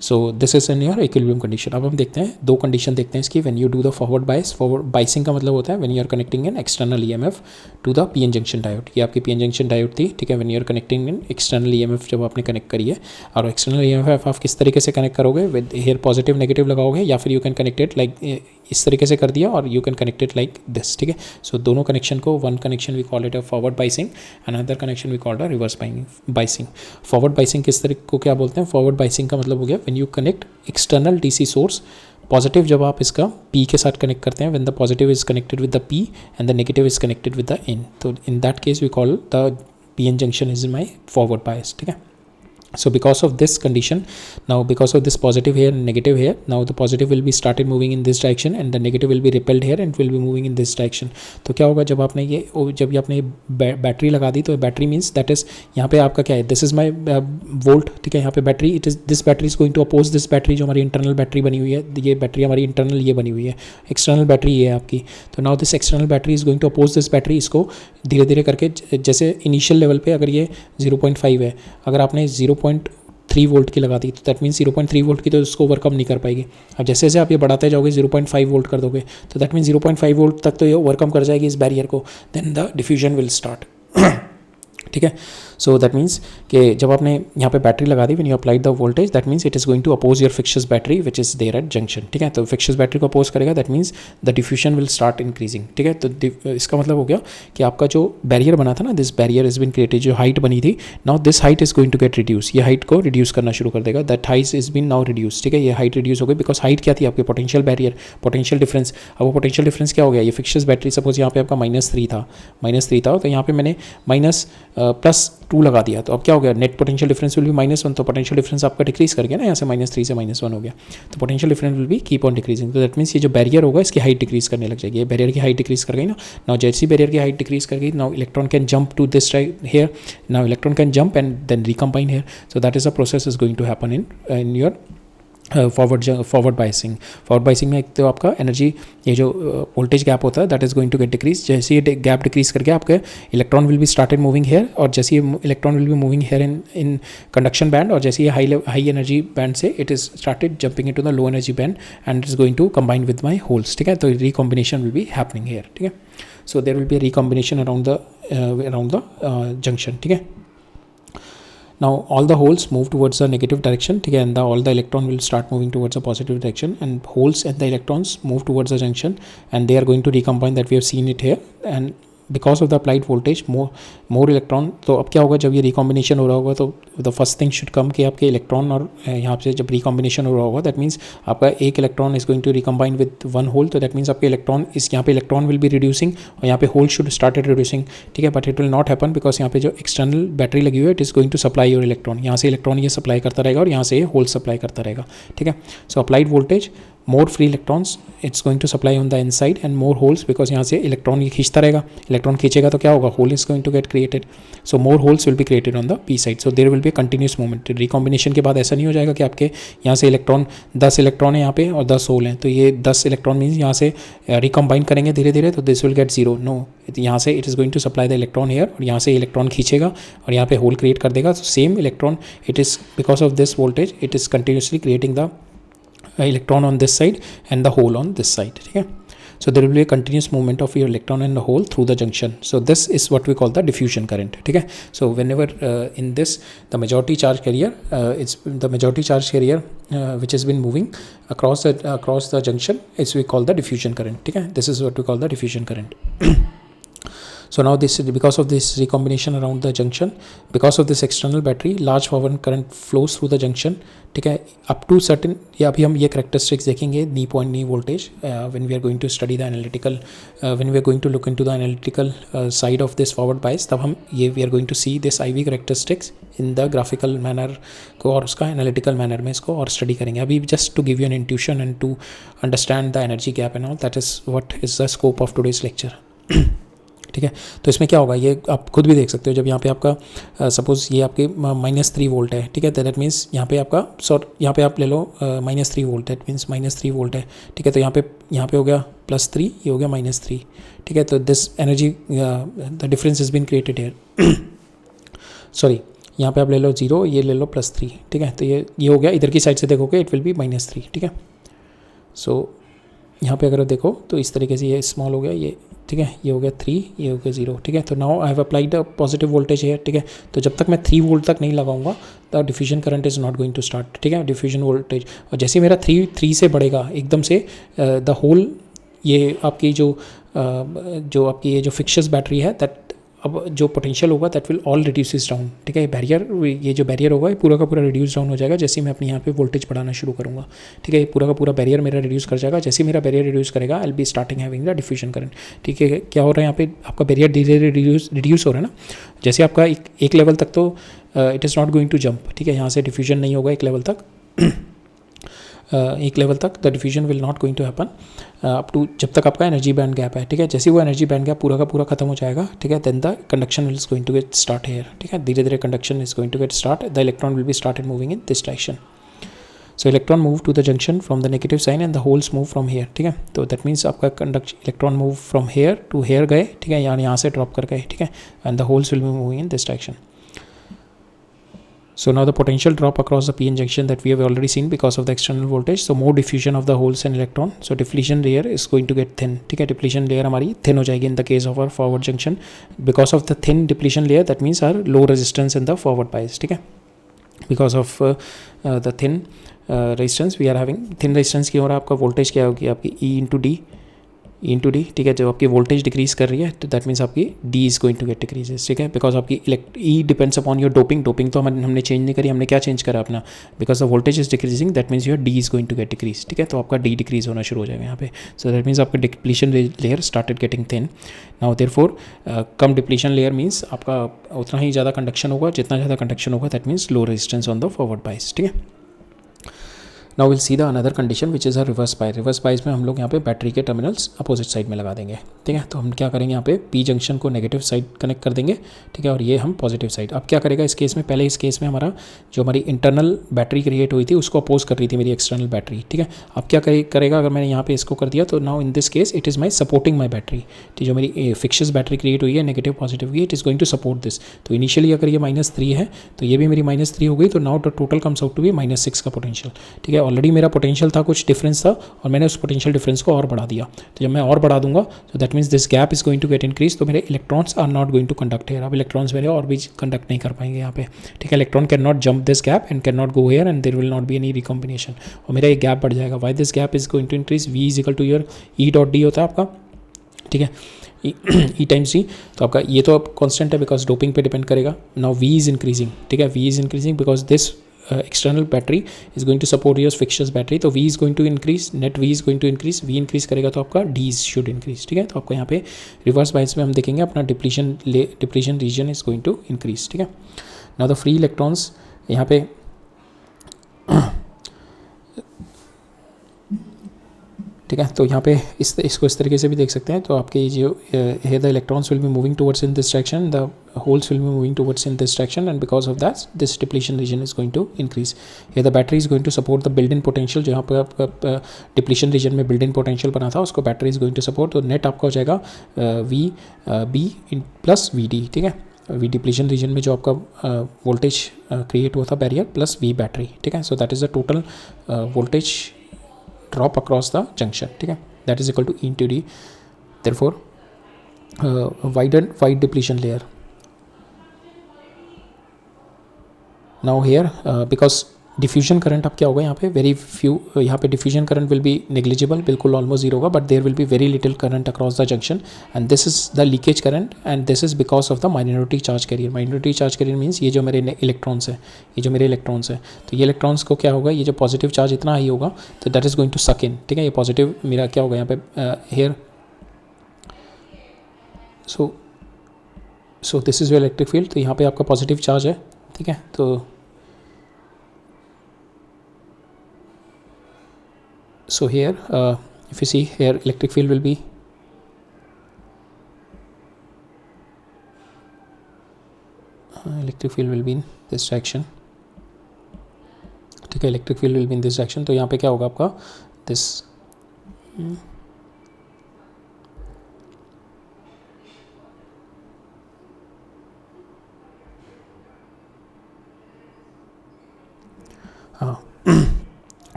So this is in your equilibrium condition. अब हम देखते हैं दो कंडीशन देखते हैं इसकी. When you do the forward bias, forward biasing का मतलब होता है when you are connecting an external EMF to the PN junction diode. ये आपकी पीएन जंक्शन डायोड थी, ठीक है. When you are connecting an external EMF जब आपने कनेक्ट करी है, और एक्सटर्नल ईएमएफ आप किस तरीके से कनेक्ट करोगे, विद हेयर पॉजिटिव नेगेटिव लगाओगे, या फिर you can connect it like इस तरीके से कर दिया, और you can connect it like this, ठीक है. सो दोनों कनेक्शन को, one connection we call it a forward biasing, another connection we called a reverse biasing. Forward biasing किस तरीके को क्या बोलते हैं, फॉरवर्ड बाइसिंग का मतलब हो गया when you connect external DC source, positive जब आप इसका पी के साथ कनेक्ट करते हैं, when the positive is connected with the P and the negative is connected with the N, तो in that case we call the PN junction is my forward bias, ठीक है. So because of this condition, now because of this positive here and negative here, now the positive will be started moving in this direction and the negative will be repelled here and will be moving in this direction. तो क्या होगा जब आपने ये battery लगा दी, तो battery means that is, यहाँ पे आपका क्या है, दिस इज माई वोल्ट, ठीक है, यहाँ पे battery, it is this battery is going to oppose this battery, जो हमारी इंटरनल बैटरी बनी हुई है, ये बैटरी हमारी इंटरनल ये बनी हुई है, एक्सटर्नल बैटरी ये है आपकी. तो now this external battery is going to oppose this battery, इसको धीरे धीरे करके, जैसे इनिशियल लेवल पे अगर ये 0.5 है, अगर आपने 0.3 वोल्ट की लगा दी, तो दैट मीन्स 0.3 वोल्ट की तो इसको ओवरकम नहीं कर पाएगी. अब जैसे जैसे आप ये बढ़ाते जाओगे 0.5 वोल्ट कर दोगे, तो दैट मीन्स 0.5 वोल्ट तक तो ये ओवरकम कर जाएगी इस बैरियर को, then the diffusion will start, ठीक है. सो दैट मीन्स कि जब आपने यहाँ पे बैटरी लगा दी, when you applied the voltage, that means it is going to oppose your fictitious battery which is there at junction, ठीक है. तो फिक्शियस बैटरी को अपोज करेगा, that means the diffusion will start increasing, ठीक है. तो इसका मतलब हो गया कि आपका जो बैरियर बना था ना, this barrier is been created, जो हाइट बनी थी, now this height is going to get reduce, ये हाइट को रिड्यूस करना शुरू कर देगा, that height is been now reduce, ठीक है. ये हाइट रिड्यूस हो गई बिकॉज हाइट क्या थी आपके, पोटेंशियल बैरियर, पोटेंशियल डिफरेंस. अब वो पोटेंशियल डिफरेंस क्या हो गया, ये फिक्शियस बैटरी सपोज यहाँ पे आपका -3 था, तो यहाँ पे मैंने +2 लगा दिया, तो अब क्या हो गया, net potential difference will be -1, तो पोटेंशियल डिफरेंस आपका डिक्रीज कर गया ना, यहाँ से -3 से -1 हो गया, तो potential difference will be keep on decreasing. तो दैट मीन्स ये जो बैरियर होगा इसकी हाइट डिक्रीज करने लग जाएगी. ये बैरियर की हाइट डिक्रीज कर गई ना, नाउ जैसी बैरियर की हाइट डिक्रीज कर गई, now electron can jump to this here, now electron can jump and then recombine here. So that is a process is going to happen in your forward biasing. Forward biasing में एक तो आपका energy, ये जो voltage gap होता है that is going to get decrease. जैसे ये गैप डिक्रीज करके आपके electron will be started moving here, और जैसे ये electron will be moving here in conduction band, और जैसे ये हाई एनर्जी बैंड से it is started jumping into the low energy band and it is going to combine with my holes, ठीक है. तो recombination will be happening here, ठीक है. So there will B recombination around the junction, ठीक है. Now all the holes move towards the negative direction, ठीक है, and all the electron will start moving towards the positive direction, and holes and the electrons move towards the junction and they are going to recombine, that we have seen it here. And because of the applied voltage more electron, तो अब क्या होगा जब ये recombination हो रहा होगा, तो the first thing should come कि आपके इलेक्ट्रॉन, और यहाँ से जब रिकॉम्बिनेशन हो रहा होगा दैट मीन्स आपका एक electron is going to recombine with one hole, तो दैट मीन्स आपके इलेक्ट्रॉन इस यहाँ पे इलेक्ट्रॉन विल बी रिड्यूसिंग और यहाँ पे होल शुड स्टार्टेड रिड्यूसिंग, ठीक है. But it will not happen because यहाँ पे जो एक्सटर्नल बैटरी लगी हुई है, it is going to supply your electron, यहाँ से इलेक्ट्रॉन ये सप्लाई करता रहेगा और यहाँ से ये होल सप्लाई करता रहेगा, ठीक है. So applied voltage, more free electrons it's going to supply on the inside and more holes, because यहाँ से इलेक्ट्रॉन ये खींचता रहेगा, इलेक्ट्रॉन खींचेगा तो क्या होगा, hole is going to get created. So more holes will be created on the P side. So there will be continuous movement. Recombination के बाद ऐसा नहीं हो जाएगा कि आपके यहाँ से इलेक्ट्रॉन 10 इलेक्ट्रॉन है यहाँ पे और 10 होल हैं, तो ये 10 इलेक्ट्रॉन मीन्स यहाँ से रिकॉम्बाइन करेंगे धीरे धीरे, तो दिस विल गेट 0. नो, यहाँ से it is going to supply the electron here, और यहाँ से इलेक्ट्रॉन खींचेगा और यहाँ पे होल क्रिएट कर देगा. तो same electron, it is because of this voltage it is continuously creating the electron on this side and the hole on this side, ठीक है. So there will be a continuous movement of your electron in the hole through the junction. So this is what we call the diffusion current. ठीक है. So whenever in this the majority charge carrier it's the majority charge carrier which has been moving across the junction is we call the diffusion current. ठीक है. This is what we call the diffusion current. So now this because of this recombination around the junction, because of this external battery, large forward current flows through the junction. ठीक है. Up to certain, या अभी हम ये characteristics देखेंगे knee point knee voltage when we are going to study the analytical when we are going to look into the analytical side of this forward bias, तब हम ये we are going to see this IV characteristics in the graphical manner को और उसका analytical manner में इसको और study करेंगे. अभी just to give you an intuition and to understand the energy gap and all, that is what is the scope of today's lecture. ठीक है. तो इसमें क्या होगा ये आप खुद भी देख सकते हो. जब यहाँ पे आपका सपोज ये आपके -3 वोल्ट है. ठीक है. तो दैट मीन्स यहाँ पे आपका यहाँ पे आप ले लो -3 वोल्ट, दैट मीन्स -3 वोल्ट है. ठीक है. तो यहाँ पे हो गया +3, ये हो गया -3. ठीक है. तो this energy the difference is been created here. Sorry, यहाँ पे आप ले लो 0, ये ले लो +3. ठीक है. तो ये हो गया. इधर की साइड से देखोगे इट विल बी -3. ठीक है. सो यहाँ पे अगर देखो तो इस तरीके से ये स्मॉल हो गया ये. ठीक है. ये हो गया 3, ये हो गया 0. ठीक है. तो now I have applied the positive voltage है. ठीक है. तो जब तक मैं 3 वोल्ट तक नहीं लगाऊंगा the diffusion current is not going to start. ठीक है. डिफ्यूजन वोल्टेज और जैसे मेरा 3 से बढ़ेगा एकदम से द होल ये आपकी जो आपकी ये जो फिक्सचर्स बैटरी है दैट अब जो पोटेंशियल होगा that will all reduces down. ठीक है. ये जो बैरियर होगा ये पूरा का पूरा रिड्यूस डाउन हो जाएगा जैसे मैं अपने यहाँ पे वोल्टेज बढ़ाना शुरू करूँगा. ठीक है. ये पूरा का पूरा बैरियर मेरा रिड्यूस कर जाएगा. जैसे मेरा बैरियर रिड्यूस करेगा I will be starting having the diffusion current. ठीक है. क्या हो रहा है यहाँ पे आपका बैरियर धीरे धीरे रिड्यूस हो रहा है ना. जैसे आपका एक लेवल तक तो it is not going to jump. ठीक है. यहाँ से डिफ्यूजन नहीं होगा एक लेवल तक the diffusion will not going to happen up to जब तक आपका एनर्जी बैंड गैप है. ठीक है. जैसे वो एनर्जी बैंड गैप पूरा का पूरा खत्म हो जाएगा. ठीक है. Then the conduction is going to get start here. ठीक है. धीरे धीरे conduction is going to get start. The electron will be started moving in this direction. So electron move to the junction from the negative sign and the holes move from here. ठीक है. तो that means आपका electron move from here to here गए. ठीक है. यहाँ से drop कर गए. ठीक है. And the holes will be moving in this direction. So now the potential drop across the p-n junction that we have already seen because of the external voltage. So more diffusion of the holes and electron. So depletion layer is going to get thin. ठीक है. depletion layer हमारी thin हो जाएगी in the case of our forward junction. Because of the thin depletion layer that means our low resistance in the forward bias. ठीक है. Because of the thin resistance we are having thin resistance की हो रहा है आपका voltage क्या होगी आपकी E into D. ठीक है. जब आपकी वोल्टेज डिक्रीज कर रही है तो दैट मीन्स आपकी D is going to get decreases. ठीक है. बिकॉज आपकी E depends upon your doping तो हमने चेंज नहीं करी. हमने क्या चेंज करा अपना because the voltage is decreasing that means your D is going to get decrease. ठीक है. तो आपका D डिक्रीज होना शुरू हो जाएगा यहाँ पे. सो दैट मीन्स आपका depletion layer started getting thin. Now therefore कम डिप्लीशन लेयर मीन्स आपका उतना ही ज़्यादा कंडक्शन होगा. जितना ज़्यादा कंडक्शन होगा that means low resistance on the forward bias. ठीक है. Now will see the another condition which is a reverse bias. Reverse bias में हम लोग यहाँ पे बैटरी के टर्मिनल्स अपोजिट साइड में लगा देंगे. ठीक है. तो हम क्या करेंगे यहाँ पे पी जंक्शन को नेगेटिव साइड कनेक्ट कर देंगे. ठीक है. और ये हम पॉजिटिव साइड. अब क्या करेगा इस केस में पहले इस केस में हमारा जो हमारी इंटरनल बैटरी क्रिएट हुई थी उसको अपोज कर रही थी मेरी एक्सटर्नल बैटरी. ठीक है. अब क्या करेगा अगर मैंने यहाँ पे इसको कर दिया तो now in this case it is my supporting my battery. जो मेरी फिक्सचर्स बैटरी क्रिएट हुई है नेगेटिव पॉजिटिव की it is going to support this. तो इनिशियली अगर ये -3 है तो ये भी मेरी -3 हो गई. तो now the total comes out to be -6 का पोटेंशियल. ठीक है. ऑलरेडी मेरा पोटेंशियल था कुछ डिफरेंस था और मैंने उस पोटेंशियल डिफरेंस को और बढ़ा दिया. तो जब मैं और बढ़ा दूंगा तो that means this gap is going to get increase. तो मेरे electrons are not going to conduct here. अब इलेक्ट्रॉन्स मेरे और भी कंडक्ट नहीं कर पाएंगे यहाँ पे. ठीक है. Electron can not jump this gap and can not go here and there will not be any recombination. और मेरा ये गैप बढ़ जाएगा. Why this gap is going to increase. V is equal to your E.D होता है आपका. ठीक है. E times D. तो आपका ये तो अब कॉन्स्टेंट है बिकॉज डोपिंग पे डिपेंड करेगा. Now V is increasing. ठीक है. V is increasing because this external battery is going to support your fixtures battery. तो V is going to increase, net V is going to increase. V increase करेगा तो आपका D should increase. ठीक है. तो आपको यहाँ पे रिवर्स बायस में हम देखेंगे अपना depletion region is going to increase. ठीक है. now the free electrons यहाँ पे ठीक है. तो यहाँ पे इसको इस तरीके से भी देख सकते हैं. तो आपके जो है the electrons will be moving towards in this direction, the holes will be moving towards in this direction and because of that this depletion region is going to increase. ये the battery is going to support the built in potential. जहाँ पर आपका depletion region में built in potential बना था उसको battery is going to support. तो net आपका हो जाएगा V प्लस VD. ठीक है. V डिप्लीशन रीजन में जो आपका वोल्टेज क्रिएट हुआ था बैरियर प्लस V बैटरी. ठीक है. So that is the total voltage drop across the junction. ठीक है. that is equal to E into D. Therefore wide depletion layer. Now here because diffusion current अब क्या होगा यहाँ पे वेरी फ्यू, यहाँ पे diffusion current will be negligible, बिल्कुल ऑलमोस्ट जीरो होगा, but there will be very little current across the junction and this is the leakage current and this is because of the minority charge carrier. Minority charge carrier means ये जो मेरे electrons हैं, ये जो मेरे electrons हैं, तो ये इलेक्ट्रॉन्स को क्या होगा, ये जो पॉजिटिव चार्ज इतना हाई होगा तो दैट इज़ गोइंग टू सक इन. ठीक है, ये पॉजिटिव मेरा क्या होगा यहाँ पे here. So this is your electric field. तो यहाँ पे आपका पॉजिटिव चार्ज है. ठीक है, तो so here if you see here electric field will be in this direction. ठीक है, electric field will be in this direction. तो यहाँ पे क्या होगा आपका this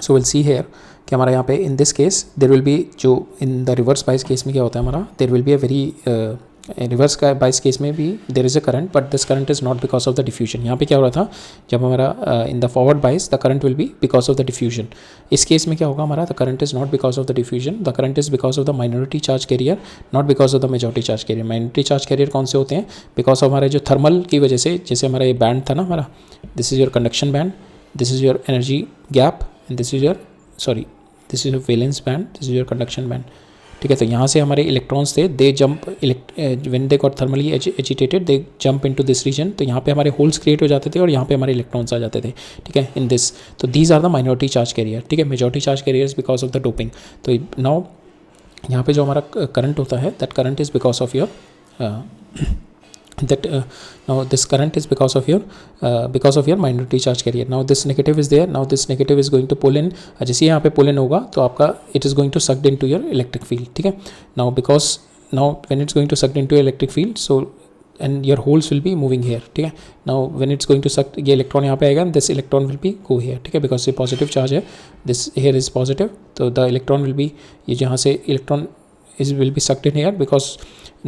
so will see here कि हमारा यहाँ पे in this case there will be, जो in the reverse bias case में क्या होता है हमारा, there will be a very reverse bias case में भी there is a current, but this current is not because of the diffusion. यहाँ पे क्या हो रहा था, जब हमारा इन द फॉरवर्ड बाइस the current will B because of the diffusion. इस केस में क्या होगा हमारा, the current is not because of the diffusion, the current is because of the minority charge career, not because of the majority charge carrier. Minority charge career कौन से होते हैं, because of हमारे जो थर्मल की वजह से, जैसे हमारा ये बैंड था ना हमारा, this is your conduction band, this is your energy gap and this is your this is valence band, this is your conduction band. ठीक है, तो यहाँ से हमारे इलेक्ट्रॉन्स थे, they jump when they got thermally agitated they jump into this region. तो यहाँ पे हमारे होल्स क्रिएट हो जाते थे और यहाँ पे हमारे इलेक्ट्रॉन्स आ जाते थे. ठीक है, इन दिस, तो these are the minority charge carrier. ठीक है, majority charge carriers because of the doping. तो नाउ यहाँ पे जो हमारा करंट होता है, that current is because of your now this current is because of your minority charge carrier. Now this negative is there, now this negative is going to pull in, जैसे यहाँ पे pull in होगा तो आपका it is going to sucked into your electric field. ठीक है, now when it's going to sucked into your electric field, so and your holes will be moving here. ठीक है, now when it's going to suck, ये electron यहाँ पे आएगा and this electron will be go here. ठीक है, because ये positive charge है, this here is positive, तो the electron will be, ये जहाँ से electron will be sucked in here because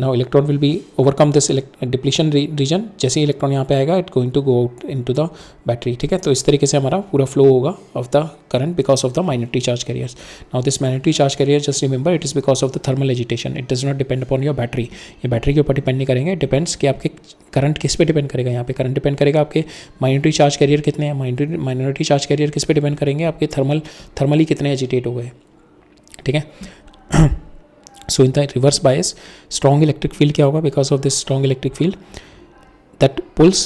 now electron will be overcome this depletion region. जैसे ही electron यहाँ पे आएगा it going to go out into the battery. ठीक है, तो इस तरीके से हमारा पूरा फ्लो होगा of the current because of the minority charge carriers. Now this minority charge carrier, just remember it is because of the thermal agitation. It does not depend upon your battery. ये battery के ऊपर depend नहीं करेंगे. Depends कि आपके current किस पे depend करेगा. यहाँ पे करंट डिपेंड करेगा आपके माइनॉरिटी चार्ज कैरियर कितने हैं. माइनॉरिटी चार्ज कैरियर किस पे डिपेंड करेंगे, आपके थर्मली कितने एजिटेट हो गए. ठीक है, so in the reverse bias strong electric field क्या होगा, because of this strong electric field that pulls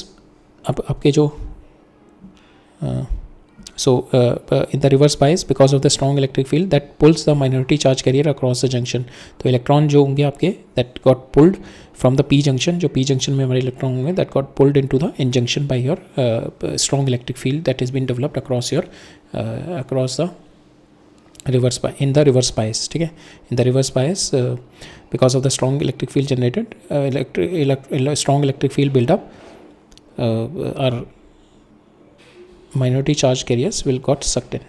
अब आपके जो in the reverse bias because of the strong electric field that pulls the minority charge carrier across the junction. तो electron जो होंगे आपके that got pulled from the p junction, जो p junction में हमारे इलेक्ट्रॉन होंगे that got pulled into the n junction by your strong electric field that has been developed across the reverse bias, in the reverse bias. ठीक है, in the reverse bias because of the strong electric field generated, strong electric field build up, our minority charge carriers will got sucked in.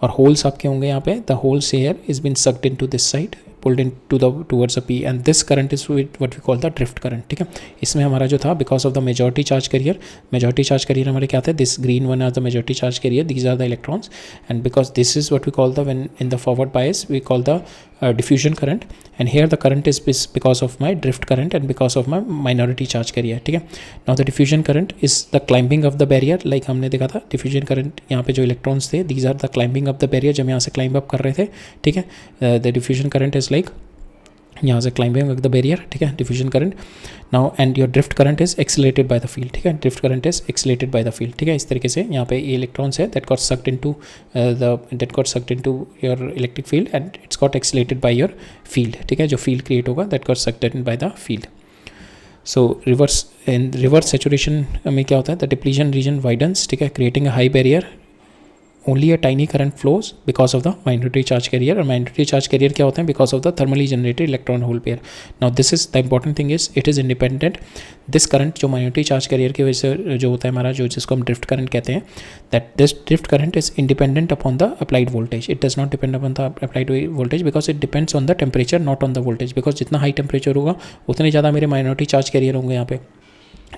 और holes आपके होंगे यहाँ पे, the holes here is been sucked into this side, pulled into the towards the p, and this current is what we call the drift current. ठीक है, इसमें हमारा जो था because of the majority charge carrier हमारे क्या थे, this green one are the majority charge carrier, these are the electrons, and because this is what we call the, when in the forward bias we call the diffusion current, and here the current is because of my drift current and because of my minority charge carrier. ठीक है, now the diffusion current is the climbing of the barrier, like हमने देखा था diffusion current, यहाँ पे जो electrons थे these are the climbing of the barrier, जब यहाँ से climb up कर रहे थे. ठीक है, the diffusion current is like यहाँ से climbing of the barrier. ठीक है, diffusion current. now and your drift current is accelerated by the field. ठीक है, drift current is accelerated by the field. ठीक है, इस तरीके से यहाँ पे ये electrons है that got sucked into your electric field and it's got accelerated by your field. ठीक है, जो field create होगा that got sucked in by the field. so reverse saturation में क्या होता है, the depletion region widens. ठीक है, creating a high barrier only a tiny current flows because of the minority charge carrier. और minority charge carrier क्या होते हैं? Because of the thermally generated electron hole pair. Now this is the important thing is it is independent. This current जो minority charge carrier की वजह से जो होता है हमारा, जो जिसको हम drift current कहते हैं, that this drift current is independent upon the applied voltage. It does not depend upon the applied voltage because it depends on the temperature, not on the voltage. Because जितना high temperature होगा उतने ज़्यादा मेरे minority charge carrier होंगे यहाँ पे,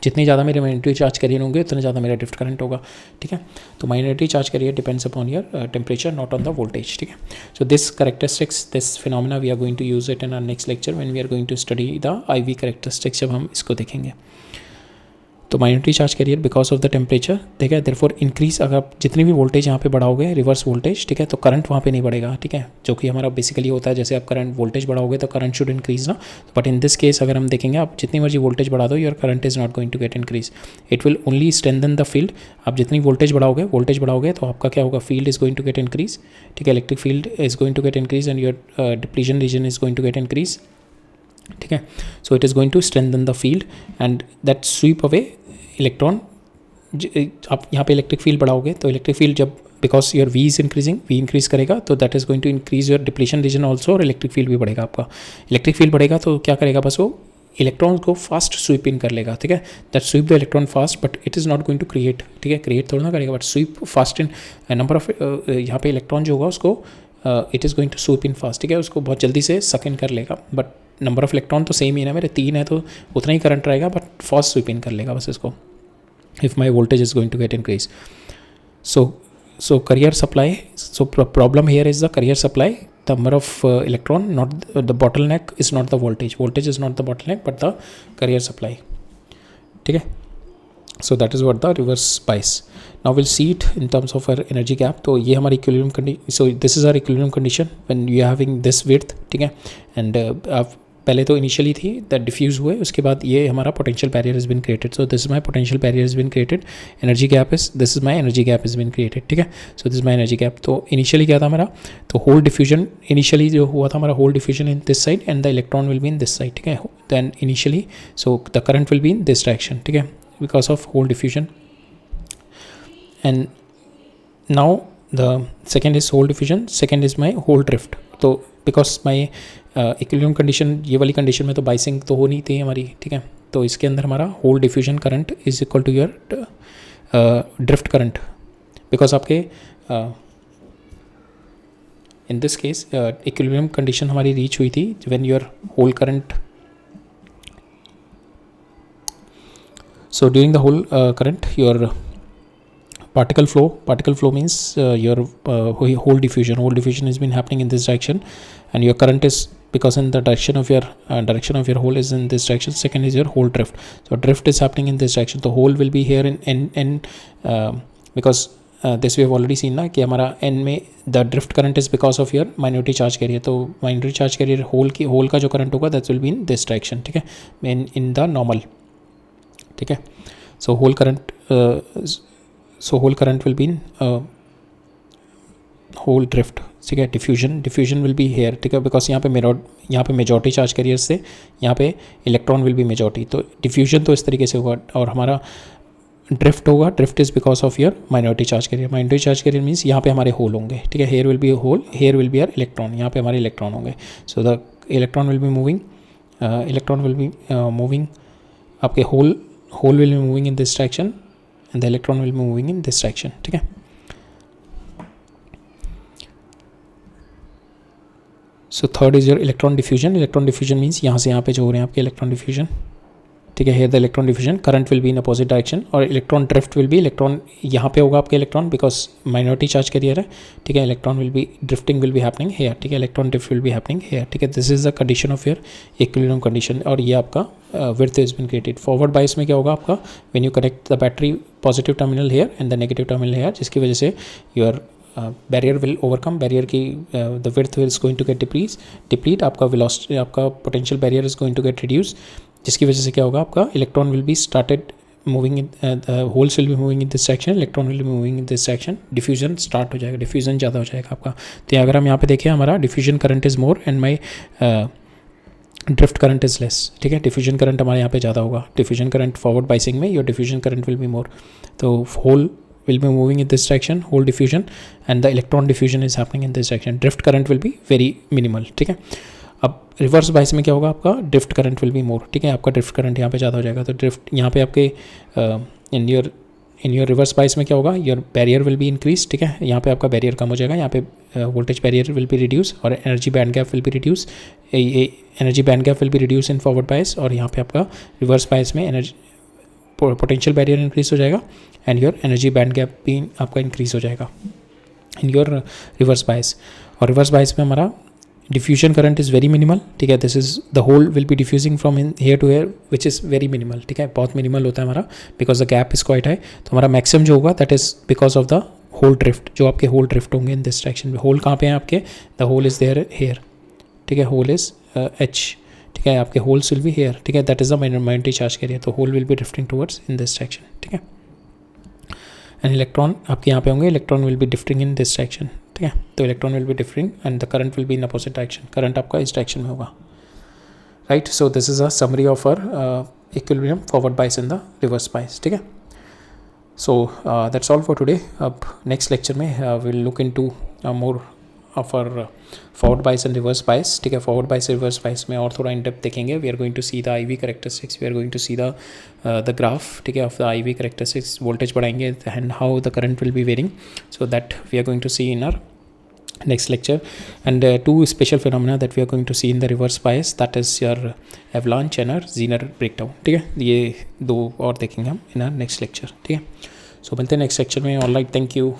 जितनी ज़्यादा मेरे माइनॉरिटी चार्ज कैरियर होंगे उतने ज़्यादा मेरा ड्रिफ्ट करंट होगा. ठीक है, तो minority charge carrier depends upon your temperature, not on the voltage. ठीक है, so this characteristics, this phenomena we are going to use it in our next lecture when we are going to study the IV characteristics, जब हम इसको देखेंगे. तो minority charge carrier because of the temperature, ठीक है, therefore increase, अगर आप जितनी भी वोल्टेज यहाँ पे बढ़ाओगे रिवर्स वोल्टेज, ठीक है, तो करंट वहाँ पे नहीं बढ़ेगा. ठीक है, जो कि हमारा बेसिकली होता है, जैसे आप करंट वोल्टेज बढ़ाओगे तो करंट शुड इंक्रीज ना, बट इन दिस केस अगर हम देखेंगे आप जितनी मर्जी वोल्टेज बढ़ा दो, your current is not going to get increase, it will only strengthen the field. आप जितनी वोल्टेज बढ़ाओगे तो आपका क्या होगा, field is going to get increase. ठीक है, electric field is going to get increase and your depletion region is going to get increase. ठीक है, so it is going to strengthen the field and that sweep away electron. आप यहाँ पे electric field बढ़ाओगे तो electric field जब, because your V is increasing, V increase करेगा तो that is going to increase your depletion region also, और electric field भी बढ़ेगा आपका. इलेक्ट्रिक फील्ड बढ़ेगा तो क्या करेगा, बस वो इलेक्ट्रॉन को फास्ट स्वीप इन कर लेगा. ठीक है, that sweep the electron fast, but it is not going to create. ठीक है, क्रिएट थोड़ा ना करेगा, but sweep fast in number of, यहाँ पे इलेक्ट्रॉन जो होगा उसको it is going to sweep in fast. ठीक है, उसको बहुत जल्दी से सक इन कर लेगा, बट नंबर ऑफ इलेक्ट्रॉन तो सेम ही है, मेरे 3 है तो उतना ही करंट रहेगा, बट फास्ट स्वीप इन कर लेगा बस इसको, if my voltage is going to get increased. So carrier supply, so problem here is the carrier supply, the number of electron, not the bottleneck is not the voltage is not the bottleneck but the carrier supply. ठीक है, so that is what the reverse bias. Now we'll see it in terms of our energy gap. तो ये हमारी equilibrium condition, so this is our equilibrium condition when you are having this width. ठीक है, and आप पहले तो initially थी that diffuse हुए, उसके बाद ये हमारा potential barrier is been created. So this is my potential barrier is been created, energy gap is, this is my energy gap is been created. ठीक है, so this is my energy gap. तो initially क्या था हमारा, तो whole diffusion initially जो हुआ था हमारा, hole diffusion in this side and the electron will be in this side. ठीक है, then initially so the current will be in this direction. ठीक है, because of hole diffusion. And now the second is hole diffusion, second is my hole drift. तो because my equilibrium condition, ये वाली condition में तो biasing तो हो नहीं थी हमारी. ठीक है, तो इसके अंदर हमारा hole diffusion current is equal to your drift current, because आपके in this case equilibrium condition हमारी रीच हुई थी when your hole current, so during the whole current your particle flow means your whole diffusion has been happening in this direction, and your current is, because in the direction of your hole is in this direction. Second is your hole drift, so drift is happening in this direction, the hole will be here in because this we have already seen ना कि हमारा n में the drift current is because of your minority charge carrier. तो minority charge carrier hole का जो current होगा that will be in this direction. ठीक है, in the normal. ठीक है, so whole current will be in whole drift. ठीक है, diffusion will be here. ठीक है, बिकॉज यहाँ पे मेजॉरिटी चार्ज कैरियर से यहाँ पे इलेक्ट्रॉन विल बी मेजॉरिटी, तो डिफ्यूजन तो इस तरीके से होगा. और हमारा ड्रिफ्ट होगा, drift is because of your minority charge carrier means यहाँ पे हमारे होल होंगे. ठीक है, here will be hole, here will be our electron, यहाँ पे हमारे इलेक्ट्रॉन होंगे. So the electron will be moving, आपके hole will be moving in this direction and the electron will be moving in this direction. ठीक है, so third is your electron diffusion means यहाँ से यहाँ पे जो हो रहे हैं आपके electron diffusion. ठीक है, here the electron diffusion, current will be in opposite direction, और electron drift will be, electron यहाँ पे होगा आपके electron because minority charge carrier है. ठीक है, electron will be drifting will be happening here. ठीक है, electron drift will be happening here. ठीक है, this is the condition of your equilibrium condition, और ये आपका width has been created. forward bias में क्या होगा आपका, when you connect the battery positive terminal here and the negative terminal here, जिसकी वजह से your barrier will overcome, barrier की the width is going to get deplete, आपका velocity, आपका potential barrier is going to get reduce, जिसकी वजह से क्या होगा, आपका electron will be started moving in, holes will be moving in this section, electron will be moving in this section, diffusion start हो जाएगा, डिफ्यूजन ज़्यादा हो जाएगा आपका. तो अगर हम यहाँ पे देखें हमारा diffusion current is more and my drift current is less. ठीक है, डिफ्यूजन करंट हमारे यहाँ पे ज़्यादा होगा, डिफ्यूजन करंट फॉरवर्ड बाइसिंग में your diffusion current will be more. तो whole will be moving in this direction, hole diffusion, and the electron diffusion is happening in this direction. Drift current will be very minimal. ठीक है, अब reverse bias में क्या होगा, आपका drift current will be more. ठीक है, आपका ड्रिफ्ट करंट यहाँ पे ज़्यादा हो जाएगा. तो ड्रिफ्ट यहाँ पे आपके इन योर रिवर्स बायस में क्या होगा, your barrier will be increase. ठीक है, यहाँ पे आपका बैरियर कम हो जाएगा, यहाँ पे voltage barrier will be reduce और energy band gap will be reduce. Energy band gap will be reduce in forward bias, और यहाँ पे आपका रिवर्स बायस में एनर्जी पोटेंशियल बैरियर इंक्रीज हो जाएगा and your energy band gap भी आपका इंक्रीज हो जाएगा इन योर रिवर्स बायस. और रिवर्स बायस में हमारा diffusion current is very minimal. ठीक है, this is the hole will be diffusing from here to here which is very minimal. ठीक है, बहुत मिनिमल होता है हमारा, because the gap is quite high. तो हमारा मैक्सिमम जो होगा that is because of the hole drift, जो आपके होल ड्रिफ्ट होंगे इन दिस डायरेक्शन में. होल कहाँ पे हैं आपके, the hole is there hair. ठीक है, होल इज एच. ठीक है, आपके होल्स विल बी हेयर. ठीक है, that is the minority charge carrier. तो hole will be drifting towards in this direction. ठीक है, एंड इलेक्ट्रॉन आपके यहाँ पे होंगे, electron will be drifting in this direction. ठीक है, तो electron will be drifting and the current will be in opposite direction. Current आपका इस डायरेक्शन में होगा. Right, so this is a summary of our equilibrium forward bias in the reverse bias. ठीक है, so that's all for today. अब next lecture में will look into more of our forward bias and reverse bias. ठीक है, forward bias reverse bias में और थोड़ा in depth देखेंगे. We are going to see the IV characteristics, we are going to see the graph. ठीक है, of the IV characteristics, voltage बढ़ाएंगे and how the current will be varying. So that we are going to C in our next lecture. And two special phenomena that we are going to see in the reverse bias, that is your avalanche and our Zener breakdown. ठीक है, ये दो और देखेंगे हम in our next lecture. ठीक है, so मिलते हैं next lecture में. All right, thank you.